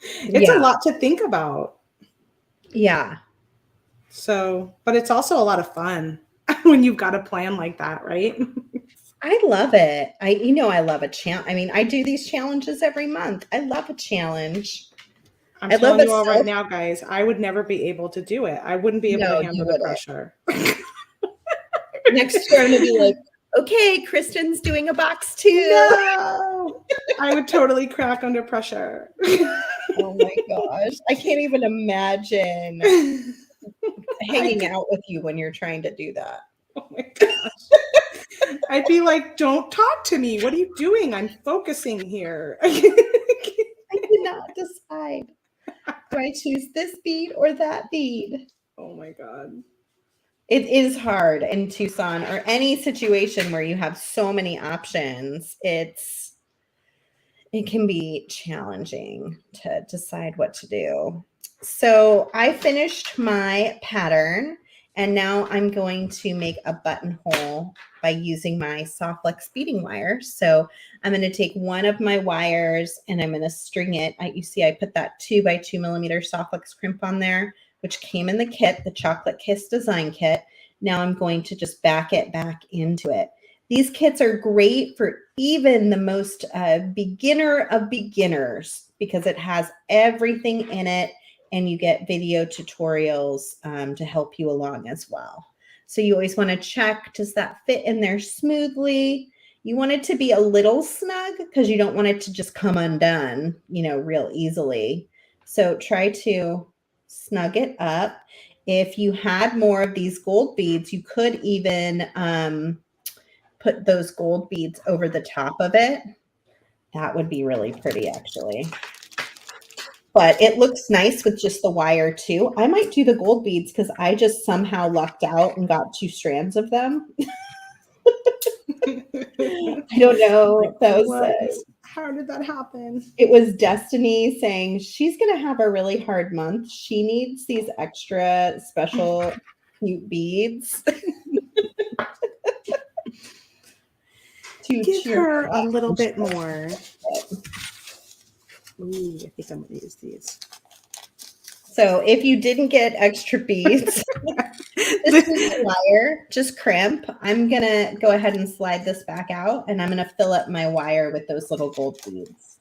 It's a lot to think about. Yeah. So, but it's also a lot of fun when you've got a plan like that, right? I love it. I love a challenge. I mean, I do these challenges every month. I love a challenge. I'm telling you all right now, guys, I would never be able to do it. I wouldn't be able to handle the pressure. Next year, I'm going to be like, okay, Kristen's doing a box too. No! I would totally crack under pressure. Oh my gosh. I can't even imagine hanging out with you when you're trying to do that. Oh my gosh. I'd be like, don't talk to me. What are you doing? I'm focusing here. I cannot decide. Do I choose this bead or that bead? Oh my God. It is hard in Tucson or any situation where you have so many options. It can be challenging to decide what to do. So I finished my pattern and now I'm going to make a buttonhole by using my Softflex beading wire. So I'm going to take one of my wires and I'm going to string it. You see, I put that 2x2 millimeter Softflex crimp on there, which came in the kit, the Chocolate Kiss design kit. Now I'm going to just back it back into it. These kits are great for even the most beginner of beginners because it has everything in it and you get video tutorials to help you along as well. So you always want to check, does that fit in there smoothly? You want it to be a little snug because you don't want it to just come undone, real easily. So try to snug it up. If you had more of these gold beads, you could even put those gold beads over the top of it. That would be really pretty, actually. But it looks nice with just the wire, too. I might do the gold beads because I just somehow lucked out and got 2 strands of them. I don't know. How did that happen? It was Destiny saying she's going to have a really hard month. She needs these extra special cute beads. Give her a little bit more. Ooh, I think I'm going to use these. So if you didn't get extra beads, this is the wire, just crimp. I'm going to go ahead and slide this back out, and I'm going to fill up my wire with those little gold beads.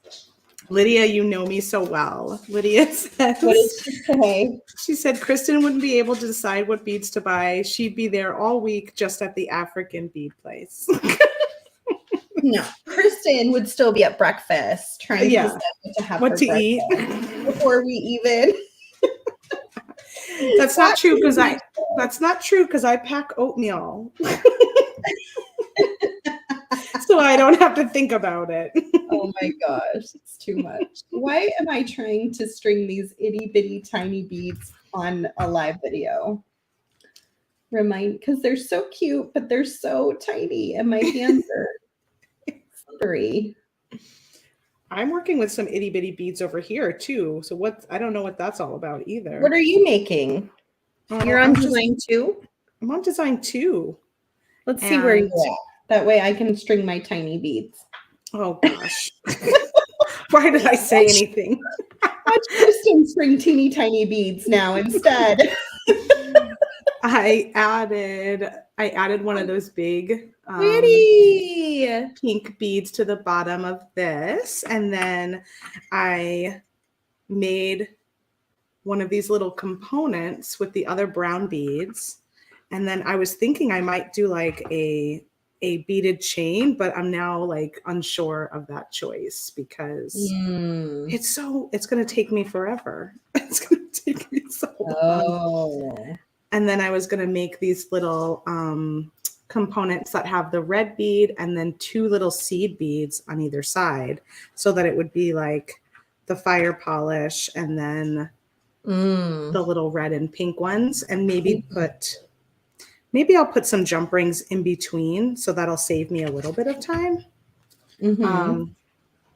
Lydia, you know me so well. Lydia says, what did she say? She said Kristen wouldn't be able to decide what beads to buy. She'd be there all week just at the African bead place. No, Kristen would still be at breakfast trying to decide what to have what to eat before we even. That's not true because I pack oatmeal. So I don't have to think about it. Oh my gosh, it's too much. Why am I trying to string these itty bitty tiny beads on a live video? Because they're so cute, but they're so tiny and my hands are slippery. I'm working with some itty bitty beads over here too. So I don't know what that's all about either. What are you making? You're on design 2? I'm on design 2. Let's see where you're at. That way I can string my tiny beads. Oh gosh. Why did I say anything? Watch Kristen string teeny tiny beads now instead. I added one of those big pink beads to the bottom of this, and then I made one of these little components with the other brown beads, and then I was thinking I might do like a beaded chain, but I'm now like unsure of that choice because it's going to take me forever. It's going to take me so long. And then I was going to make these little components that have the red bead and then 2 little seed beads on either side so that it would be like the fire polish and then the little red and pink ones, and maybe I'll put some jump rings in between so that'll save me a little bit of time.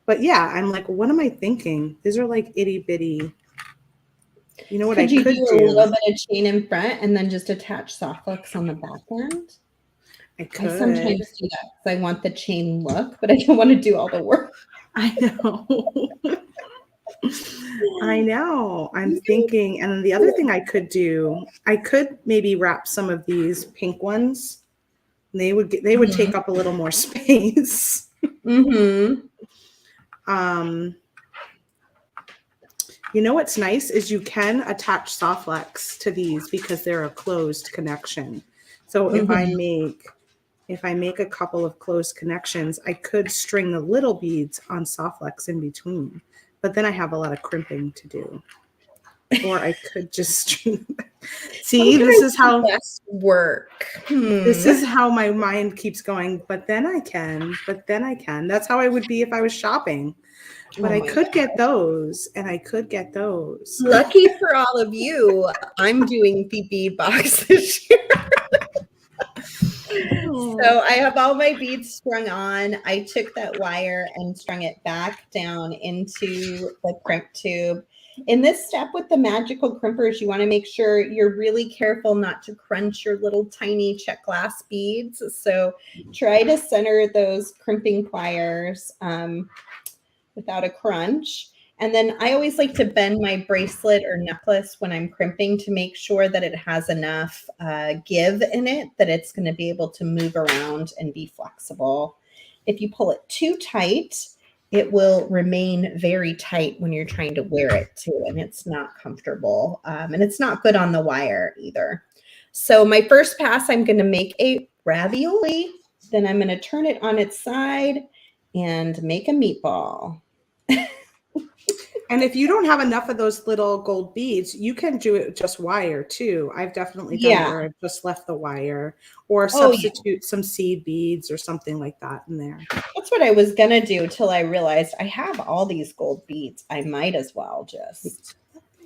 But yeah, I'm like, what am I thinking? These are like itty bitty. You know what I could do? A little bit of chain in front and then just attach Softflex on the back end? I could. I sometimes do that because I want the chain look, but I don't want to do all the work. I know. I'm thinking, and then the other thing I could do, I could maybe wrap some of these pink ones. They would take up a little more space. You know what's nice is you can attach Softflex to these because they're a closed connection. So if I make a couple of closed connections, I could string the little beads on Softflex in between. But then I have a lot of crimping to do. or I could just see, this is how best work. this is how my mind keeps going. But then I can. That's how I would be if I was shopping. But I could get those, and I could get those. Lucky for all of you, I'm doing the bead box this year. So I have all my beads strung on. I took that wire and strung it back down into the crimp tube. In this step with the magical crimpers, you want to make sure you're really careful not to crunch your little tiny check glass beads. So try to center those crimping pliers without a crunch. And then I always like to bend my bracelet or necklace when I'm crimping to make sure that it has enough give in it that it's going to be able to move around and be flexible. If you pull it too tight, it will remain very tight when you're trying to wear it too, and it's not comfortable. And it's not good on the wire either. So my first pass, I'm going to make a ravioli. Then I'm going to turn it on its side and make a meatball. And if you don't have enough of those little gold beads, you can do it just wire too. I've definitely done it where I've just left the wire or substitute some seed beads or something like that in there. That's what I was going to do till I realized I have all these gold beads. I might as well just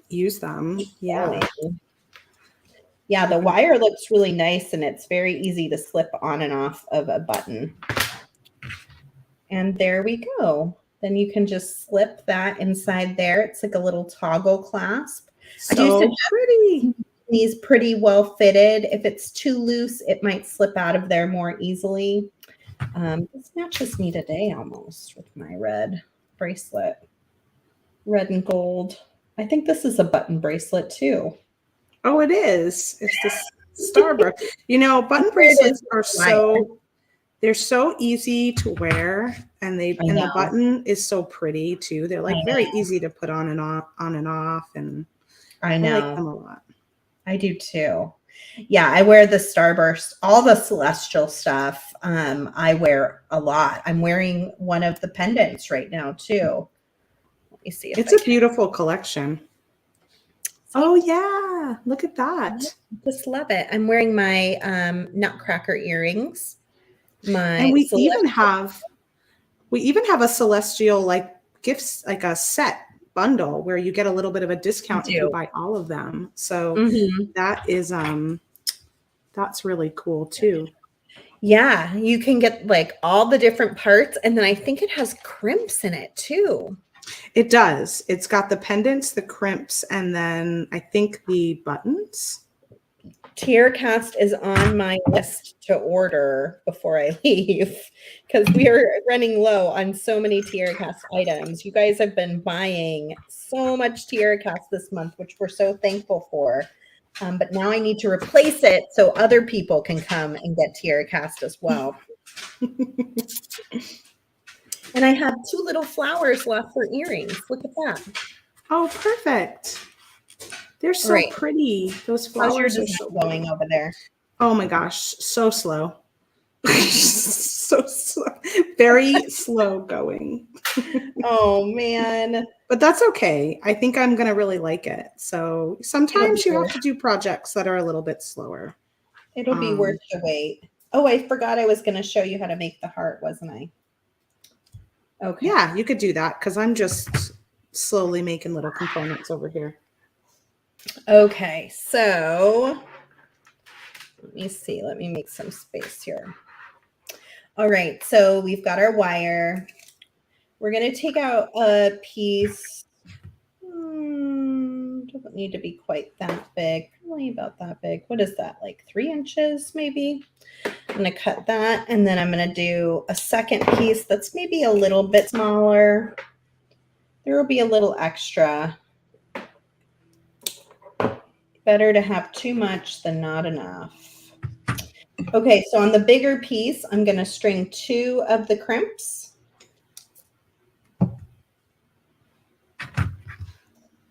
use them. Yeah. Yeah, the wire looks really nice and it's very easy to slip on and off of a button. And there we go. Then you can just slip that inside there. It's like a little toggle clasp. So pretty. These pretty well fitted. If it's too loose, it might slip out of there more easily. This matches me today almost with my red bracelet. Red and gold. I think this is a button bracelet too. Oh, it is. It's the Starburst. You know, button bracelets are they're so easy to wear, and the button is so pretty too. They're like very easy to put on and off, and I know. I like them a lot. I do too. Yeah, I wear the Starburst, all the celestial stuff. I wear a lot. I'm wearing one of the pendants right now too. Let me see. It's a beautiful collection. Oh yeah, look at that. I just love it. I'm wearing my nutcracker earrings. And we even have a celestial like gifts, like a set bundle where you get a little bit of a discount if you buy all of them. So that is that's really cool too. Yeah, you can get like all the different parts, and then I think it has crimps in it too. It does. It's got the pendants, the crimps, and then I think the buttons. Tiara cast is on my list to order before I leave because we are running low on so many Tiara cast items. You guys have been buying so much Tiara cast this month, which we're so thankful for. But now I need to replace it so other people can come and get Tiara cast as well. And I have 2 little flowers left for earrings. Look at that. Oh, perfect. They're so pretty. Those flowers are so going over there. Oh my gosh, so slow. So slow. Very slow going. Oh man. But that's okay. I think I'm going to really like it. So sometimes you have to do projects that are a little bit slower. It'll be worth the wait. Oh, I forgot I was going to show you how to make the heart, wasn't I? Okay. Yeah, you could do that because I'm just slowly making little components over here. Okay, so let me see. Let me make some space here. All right, so we've got our wire. We're going to take out a piece. Doesn't need to be quite that big. Probably about that big. What is that, like 3 inches maybe? I'm going to cut that, and then I'm going to do a second piece that's maybe a little bit smaller. There will be a little extra. Better to have too much than not enough. Okay, so on the bigger piece, I'm going to string 2 of the crimps.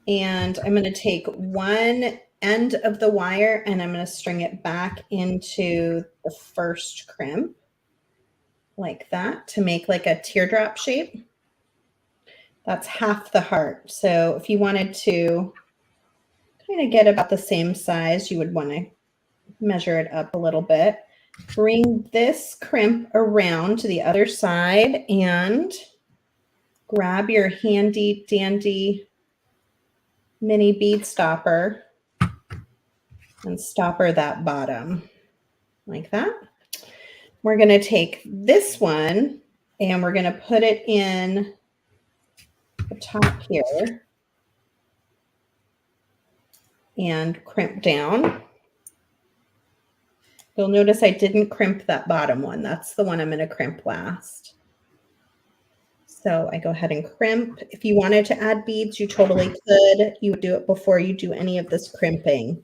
And I'm going to take one end of the wire and I'm going to string it back into the first crimp like that to make like a teardrop shape. That's half the heart. So if you wanted to going to get about the same size. You would want to measure it up a little bit. Bring this crimp around to the other side and grab your handy dandy mini bead stopper and stopper that bottom like that. We're going to take this one and we're going to put it in the top here and crimp down. You'll notice I didn't crimp that bottom one. That's the one I'm going to crimp last. So I go ahead and crimp. If you wanted to add beads, you totally could. You would do it before you do any of this crimping.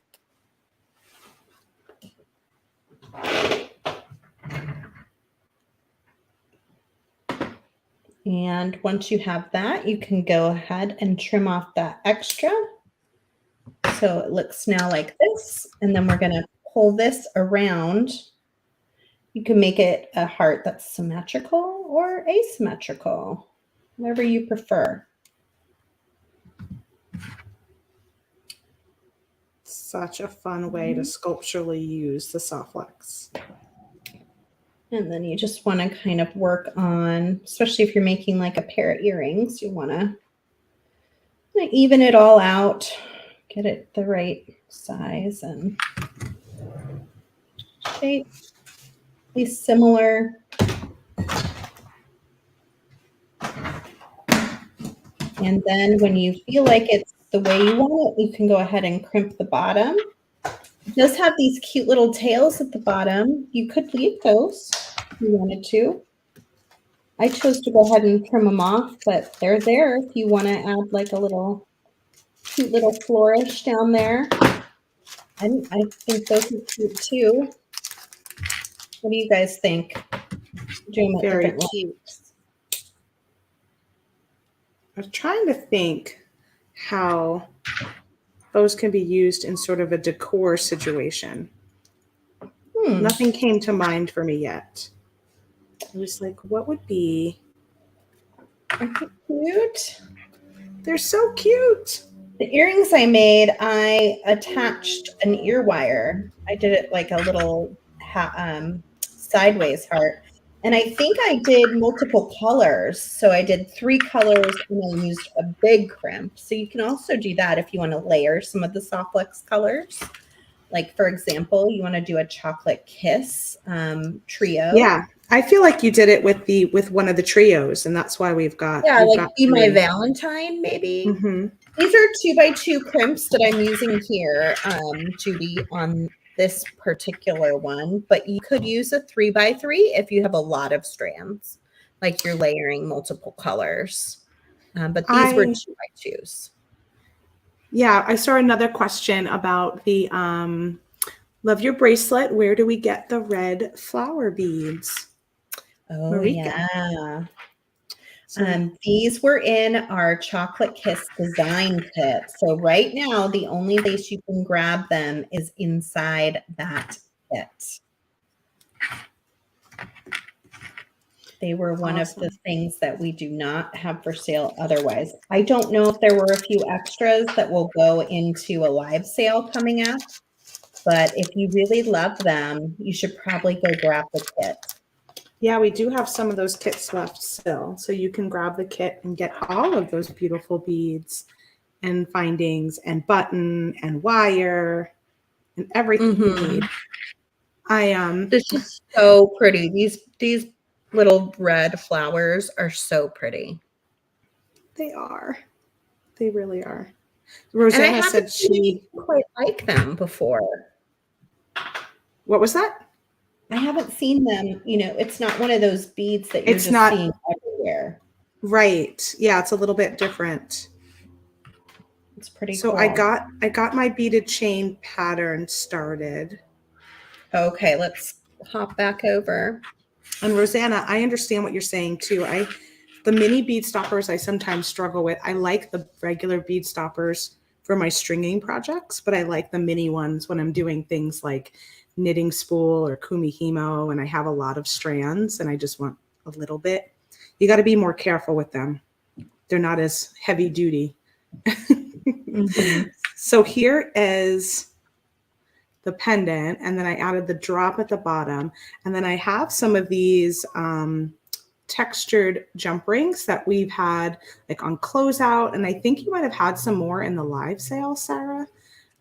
And once you have that, you can go ahead and trim off that extra. So it looks now like this. And then we're going to pull this around. You can make it a heart that's symmetrical or asymmetrical, whatever you prefer. Such a fun way to sculpturally use the soft flex. And then you just want to kind of work on, especially if you're making like a pair of earrings, you want to even it all out, get it the right size and shape, be similar. And then when you feel like it's the way you want it, you can go ahead and crimp the bottom. It does have these cute little tails at the bottom. You could leave those if you wanted to. I chose to go ahead and trim them off, but they're there if you want to add like a little cute little flourish down there. I think those are cute too. What do you guys think? Very cute. I was trying to think how those can be used in sort of a decor situation. Nothing came to mind for me yet. I was like, what would be? Aren't they cute? They're so cute. The earrings I made, I attached an ear wire. I did it like a little sideways heart. And I think I did multiple colors. So I did 3 colors and I used a big crimp. So you can also do that if you want to layer some of the soft flex colors. Like, for example, you want to do a chocolate kiss trio. Yeah, I feel like you did it with one of the trios, and that's why we've got. Yeah, like Be My Valentine, maybe. Mm-hmm. These are 2x2 crimps that I'm using here, Judy, on this particular one. But you could use a 3x3 if you have a lot of strands, like you're layering multiple colors. But these were 2x2s. Yeah, I saw another question about the love your bracelet. Where do we get the red flower beads? Oh, Marika. yeah. These were in our Chocolate Kiss design kit. So right now, the only place you can grab them is inside that kit. They were one of the things that we do not have for sale otherwise. I don't know if there were a few extras that will go into a live sale coming up, but if you really love them, you should probably go grab the kit. Yeah, we do have some of those kits left still. So you can grab the kit and get all of those beautiful beads and findings and button and wire and everything you need. This is so pretty. These little red flowers are so pretty. They are. They really are. Rosanna said she quite like them before. What was that? I haven't seen them. You know, it's not one of those beads that you're seeing everywhere. Right. Yeah, it's a little bit different. It's pretty cool. So I got my beaded chain pattern started. Okay, let's hop back over. And Rosanna, I understand what you're saying too. The mini bead stoppers I sometimes struggle with. I like the regular bead stoppers for my stringing projects, but I like the mini ones when I'm doing things like knitting spool or kumihimo and I have a lot of strands and I just want a little bit. You got to be more careful with them. They're not as heavy duty. So here is the pendant, and then I added the drop at the bottom, and then I have some of these textured jump rings that we've had like on closeout, and I think you might have had some more in the live sale, Sarah.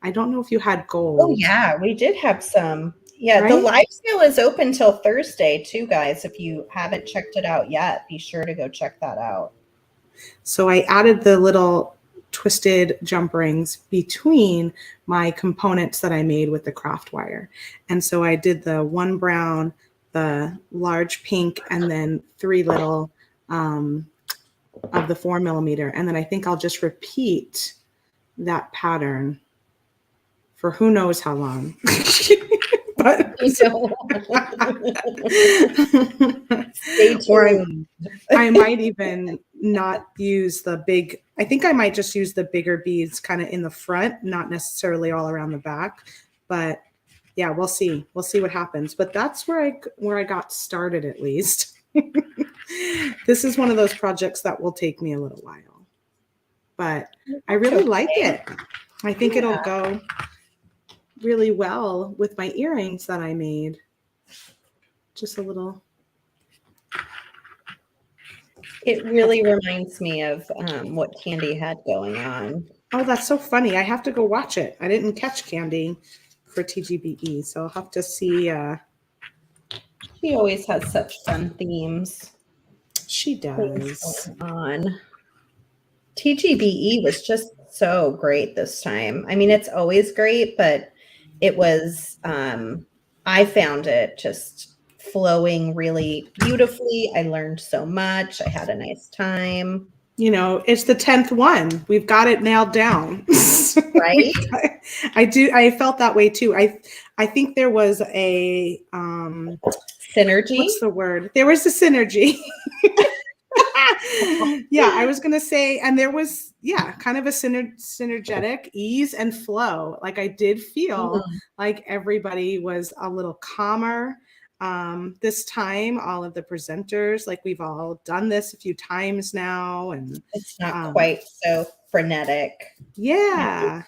I don't know if you had gold. Oh yeah, we did have some. Yeah, right? The live sale is open till Thursday too, guys. If you haven't checked it out yet, be sure to go check that out. So I added the little twisted jump rings between my components that I made with the craft wire. And so I did the one brown, the large pink, and then 3 little of the 4 millimeter. And then I think I'll just repeat that pattern for who knows how long. But stay tuned. I might even not use the big, I think I might just use the bigger beads kind of in the front, not necessarily all around the back. But yeah, we'll see. We'll see what happens. But that's where I got started, at least. This is one of those projects that will take me a little while. But I really like it. I think it'll go really well with my earrings that I made. Just a little. It really reminds me of what Candy had going on. Oh, that's so funny. I have to go watch it. I didn't catch Candy for TGBE, so I'll have to see. She always has such fun themes. She does. On TGBE was just so great this time. I mean, it's always great, but it was, I found it just flowing really beautifully. I learned so much. I had a nice time. You know, it's the 10th one. We've got it nailed down. Right? I felt that way too. I think there was a synergy. What's the word? There was a synergy. Yeah, I was gonna say, and there was kind of a synergetic ease and flow. Like I did feel like everybody was a little calmer this time. All of the presenters, like we've all done this a few times now, and it's not quite so frenetic. Yeah,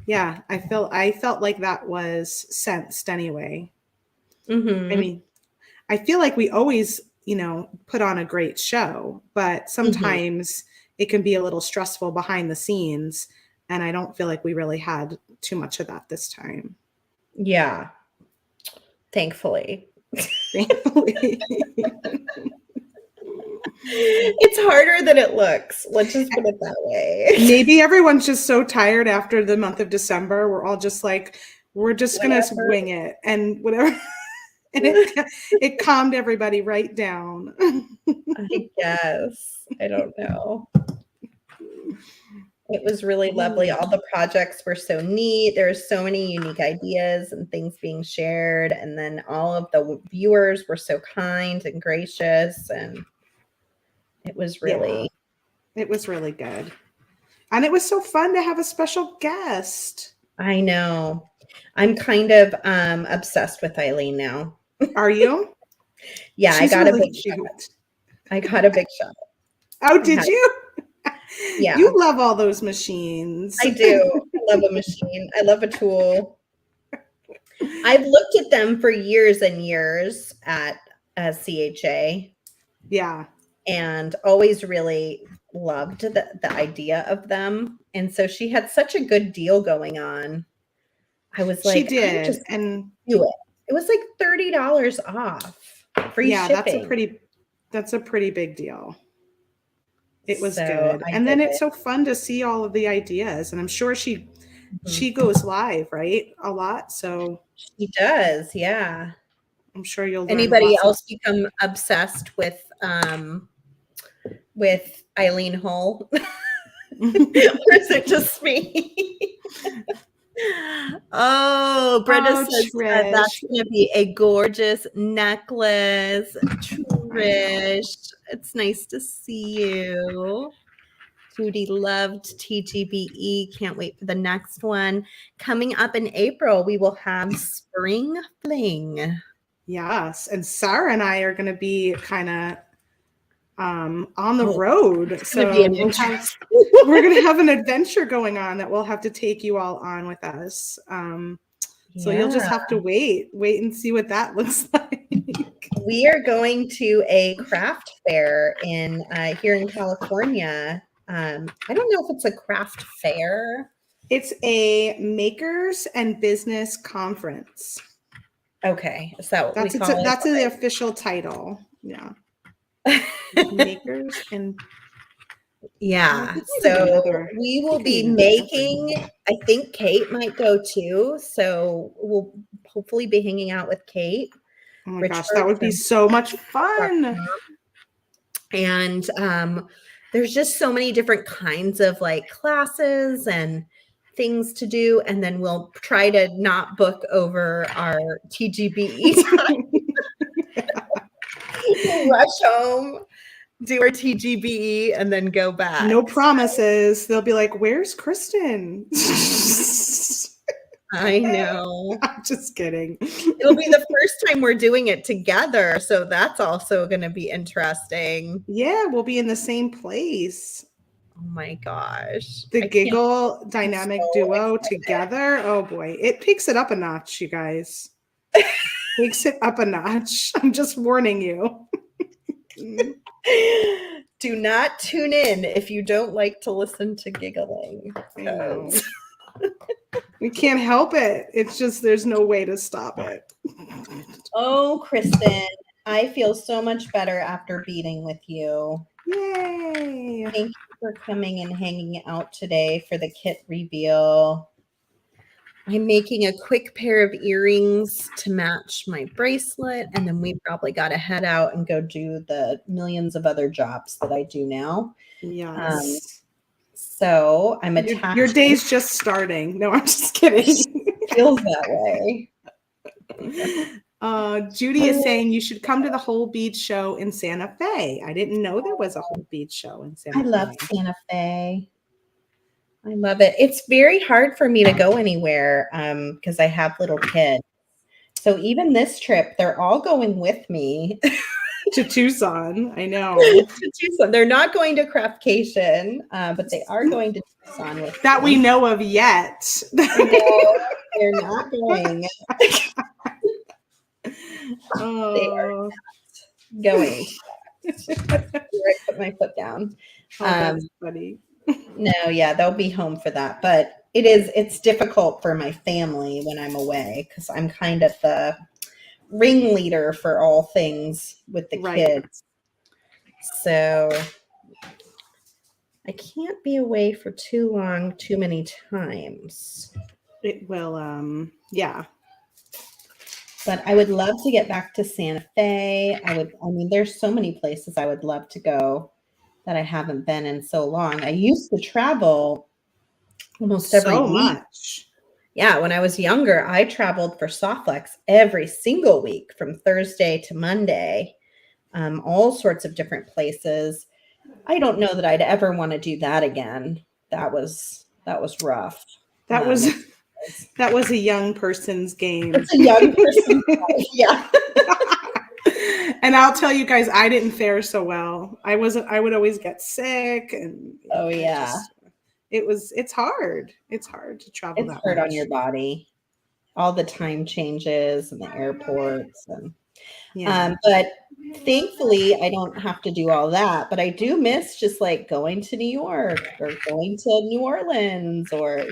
I felt like that was sensed anyway. I mean, I feel like we always, put on a great show, but sometimes it can be a little stressful behind the scenes. And I don't feel like we really had too much of that this time. Yeah. Thankfully. It's harder than it looks. Let's just put it that way. Maybe everyone's just so tired after the month of December. We're all just like, we're just going to wing it and whatever. And it calmed everybody right down. I guess. I don't know. It was really lovely. All the projects were so neat. There's so many unique ideas and things being shared. And then all of the viewers were so kind and gracious. And it was really... It was really good. And it was so fun to have a special guest. I know. I'm kind of obsessed with Eileen now. Are you? Yeah, She's I got really a big shot. I got a big shot. Oh, did you? Yeah. You love all those machines. I do. I love a machine. I love a tool. I've looked at them for years and years at CHA. Yeah. And always really loved the idea of them. And so she had such a good deal going on. I was like, she did, just and do it. It was like $30 off. Free shipping. That's a pretty big deal. It was good. And then it's so fun to see all of the ideas. And I'm sure she goes live, right? A lot. So she does, yeah. I'm sure you'll learn. Anybody else become obsessed with Eileen Hull? Or is it just me? Oh, Brenda says that's going to be a gorgeous necklace. Trish, it's nice to see you. Judy loved TGBE. Can't wait for the next one. Coming up in April, we will have Spring Fling. Yes, and Sara and I are going to be kind of on the Oh, road. it's So gonna be an we're going to have an adventure going on that we'll have to take you all on with us. So you'll just have to wait and see what that looks like. We are going to a craft fair in here in California. I don't know if it's a craft fair. It's a makers and business conference. Okay, is that what we call it? That's the official title. Yeah. Makers and yeah. So we will be making, I think Kate might go too. So we'll hopefully be hanging out with Kate. Oh my gosh, that would be so much fun. And there's just so many different kinds of like classes and things to do. And then we'll try to not book over our TGBE time. We'll rush home, do our TGBE, and then go back. No promises. They'll be like, "Where's Kristen?" I know. I'm just kidding. It'll be the first time we're doing it together, so that's also going to be interesting. Yeah, we'll be in the same place. Oh my gosh. The giggle dynamic duo together. Oh boy, it picks it up a notch, you guys. Takes it up a notch. I'm just warning you. Do not tune in if you don't like to listen to giggling. I know. We can't help it. It's just there's no way to stop it. Oh, Kristen, I feel so much better after beading with you. Yay! Thank you for coming and hanging out today for the kit reveal. I'm making a quick pair of earrings to match my bracelet, and then we probably got to head out and go do the millions of other jobs that I do now. Yes. So I'm attached. Your day's just starting. No, I'm just kidding. Feels that way. Judy is saying you should come to the Whole Bead show in Santa Fe. I didn't know there was a Whole Bead show in Santa Fe. I love Santa Fe. I love it. It's very hard for me to go anywhere because I have little kids. So even this trip, they're all going with me. To Tucson. I know. To Tucson. They're not going to Craftcation, but they are going to Tucson with that me. We know of yet. No, they're not going. Oh. They are not going. I put my foot down. Oh, that's funny. No, yeah, they'll be home for that. But it's difficult for my family when I'm away because I'm kind of the ringleader for all things with the kids. So I can't be away for too long, too many times. It will, yeah. But I would love to get back to Santa Fe. There's so many places I would love to go that I haven't been in so long. I used to travel almost every week. Much. Yeah, when I was younger, I traveled for Softflex every single week from Thursday to Monday, all sorts of different places. I don't know that I'd ever want to do that again. That was rough. That was a young person's game. It's a young person's life, yeah. And I'll tell you guys, I didn't fare so well. I would always get sick, and it's hard. It's hard to travel. It's hard on your body. All the time changes and the airports and but thankfully I don't have to do all that. But I do miss just like going to New York or going to New Orleans or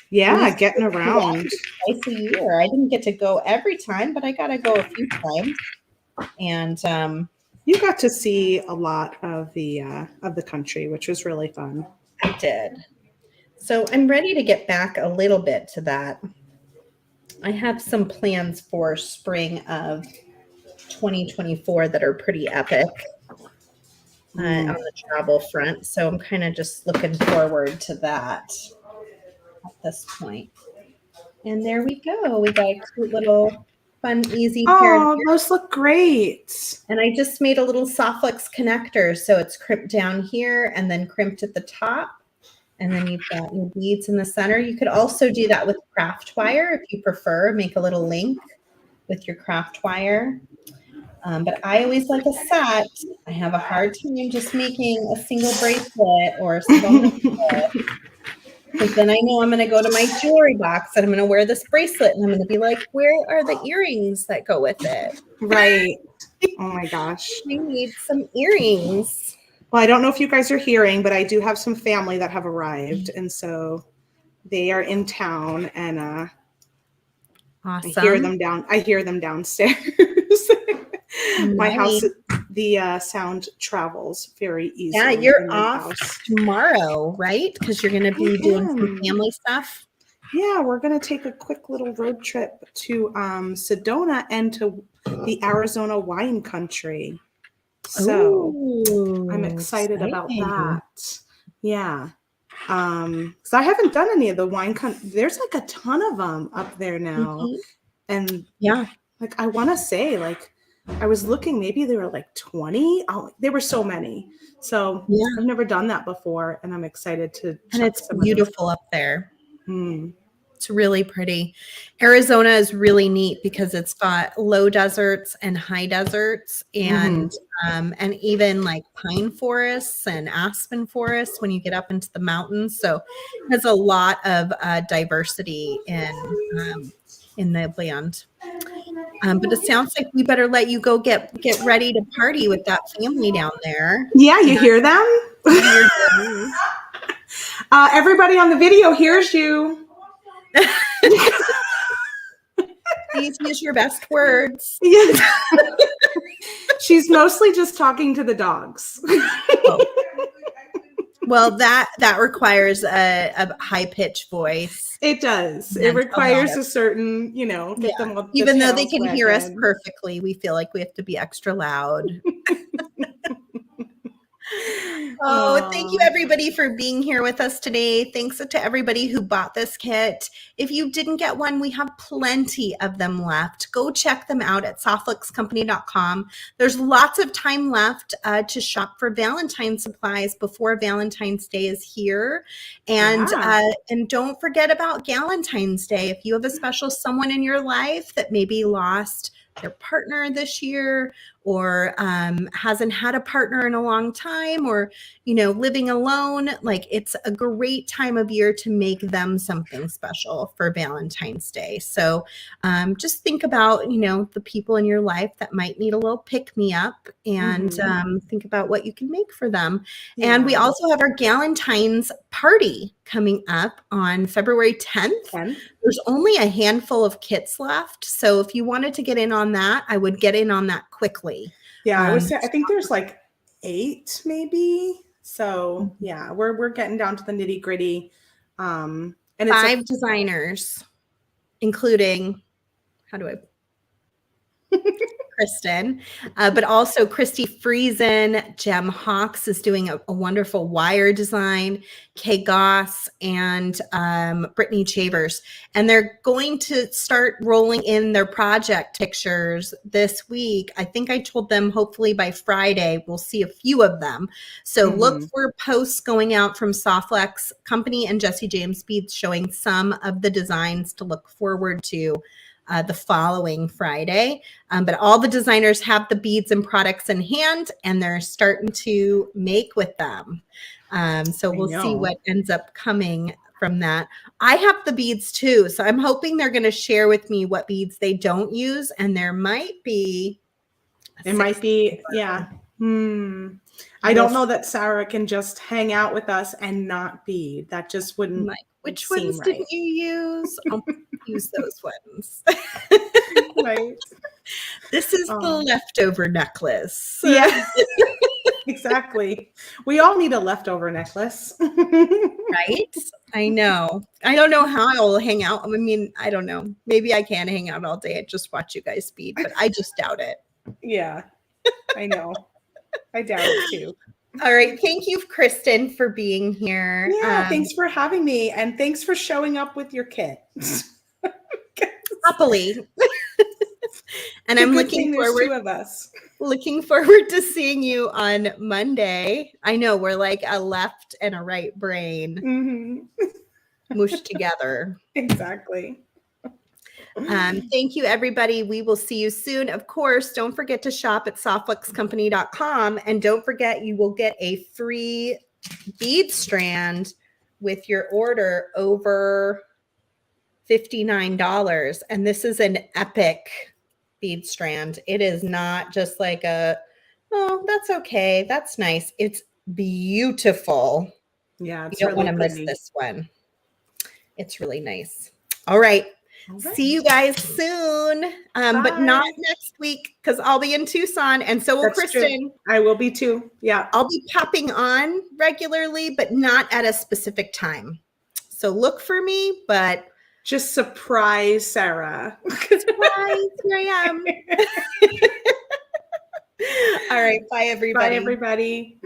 getting around twice a year. I didn't get to go every time, but I got to go a few times. And you got to see a lot of the country, which was really fun. I did. So I'm ready to get back a little bit to that. I have some plans for spring of 2024 that are pretty epic on the travel front. So I'm kind of just looking forward to that at this point. And there we go. We got a cute little fun, easy pair. Oh, those look great. And I just made a little Softflex connector. So it's crimped down here and then crimped at the top. And then you've got your beads in the center. You could also do that with craft wire if you prefer. Make a little link with your craft wire. But I always like a set. I have a hard time just making a single bracelet or a single necklace. Because then I know I'm going to go to my jewelry box and I'm going to wear this bracelet and I'm going to be like, where are the earrings that go with it? Right. Oh my gosh. I need some earrings. Well, I don't know if you guys are hearing, but I do have some family that have arrived. And so they are in town and Awesome. I hear them downstairs. My house, the sound travels very easily. Yeah, you're off tomorrow, right? Because you're going to be doing some family stuff. Yeah, we're going to take a quick little road trip to Sedona and to the Arizona wine country. So I'm excited about that. Yeah. Because I haven't done any of the wine there's like a ton of them up there now. And yeah, like I want to say, like, I was looking, maybe there were like 20. Oh, there were so many. So yeah, I've never done that before, and I'm excited to. And it's beautiful up there. It's really pretty. Arizona is really neat because it's got low deserts and high deserts, and even like pine forests and aspen forests when you get up into the mountains. So there's a lot of diversity in the land. But it sounds like we better let you go get ready to party with that family down there. Yeah, you hear them? Everybody on the video hears you. Please use your best words. Yes. She's mostly just talking to the dogs. Oh. Well, that requires a high-pitched voice. It does. It requires a certain, get them up even though they can hear us perfectly, we feel like we have to be extra loud. Oh, thank you everybody for being here with us today. Thanks to everybody who bought this kit. If you didn't get one, we have plenty of them left. Go check them out at softluxcompany.com. There's lots of time left to shop for Valentine supplies before Valentine's Day is here. And don't forget about Galentine's Day. If you have a special someone in your life that maybe lost their partner this year or hasn't had a partner in a long time or, living alone, like it's a great time of year to make them something special for Valentine's Day. So just think about, the people in your life that might need a little pick-me-up and think about what you can make for them. Yeah. And we also have our Galentine's party coming up on February 10th. There's only a handful of kits left. So if you wanted to get in on that, I would get in on that quickly. Yeah, I would say, I think there's like 8 maybe. So yeah, we're getting down to the nitty gritty. And it's 5 designers, including, Kristen, but also Christy Friesen, Jem Hawks is doing a wonderful wire design, Kay Goss, and Brittany Chavers. And they're going to start rolling in their project pictures this week. I think I told them hopefully by Friday, we'll see a few of them. So look for posts going out from Softlex Company and Jesse James Beads showing some of the designs to look forward to the following Friday. But all the designers have the beads and products in hand and they're starting to make with them. So we'll see what ends up coming from that. I have the beads too. So I'm hoping they're going to share with me what beads they don't use. And there might be. Yeah. I don't know that Sara can just hang out with us and not bead. That just wouldn't. Which ones didn't you use? I'll use those ones. Right. This is the leftover necklace. Yeah, exactly. We all need a leftover necklace. Right? I know. I don't know how I'll hang out. I mean, I don't know. Maybe I can hang out all day and just watch you guys bead, but I just doubt it. Yeah, I know. I doubt it too. All right. Thank you, Kristen, for being here. Yeah, thanks for having me. And thanks for showing up with your kit. Happily. And I'm looking forward. 2 of us. Looking forward to seeing you on Monday. I know we're like a left and a right brain mushed together. Exactly. Thank you, everybody. We will see you soon. Of course, don't forget to shop at softluxcompany.com. And don't forget, you will get a free bead strand with your order over $59. And this is an epic bead strand. It is not just like oh, that's okay. That's nice. It's beautiful. Yeah, it's You don't really want to miss pretty. this one. It's really nice. All right. Okay. See you guys soon. But not next week because I'll be in Tucson and so will That's Kristen. true. I will be too. Yeah. I'll be popping on regularly, but not at a specific time. So look for me, but just surprise Sarah. Surprise, here I am. All right. Bye, everybody. Bye, everybody.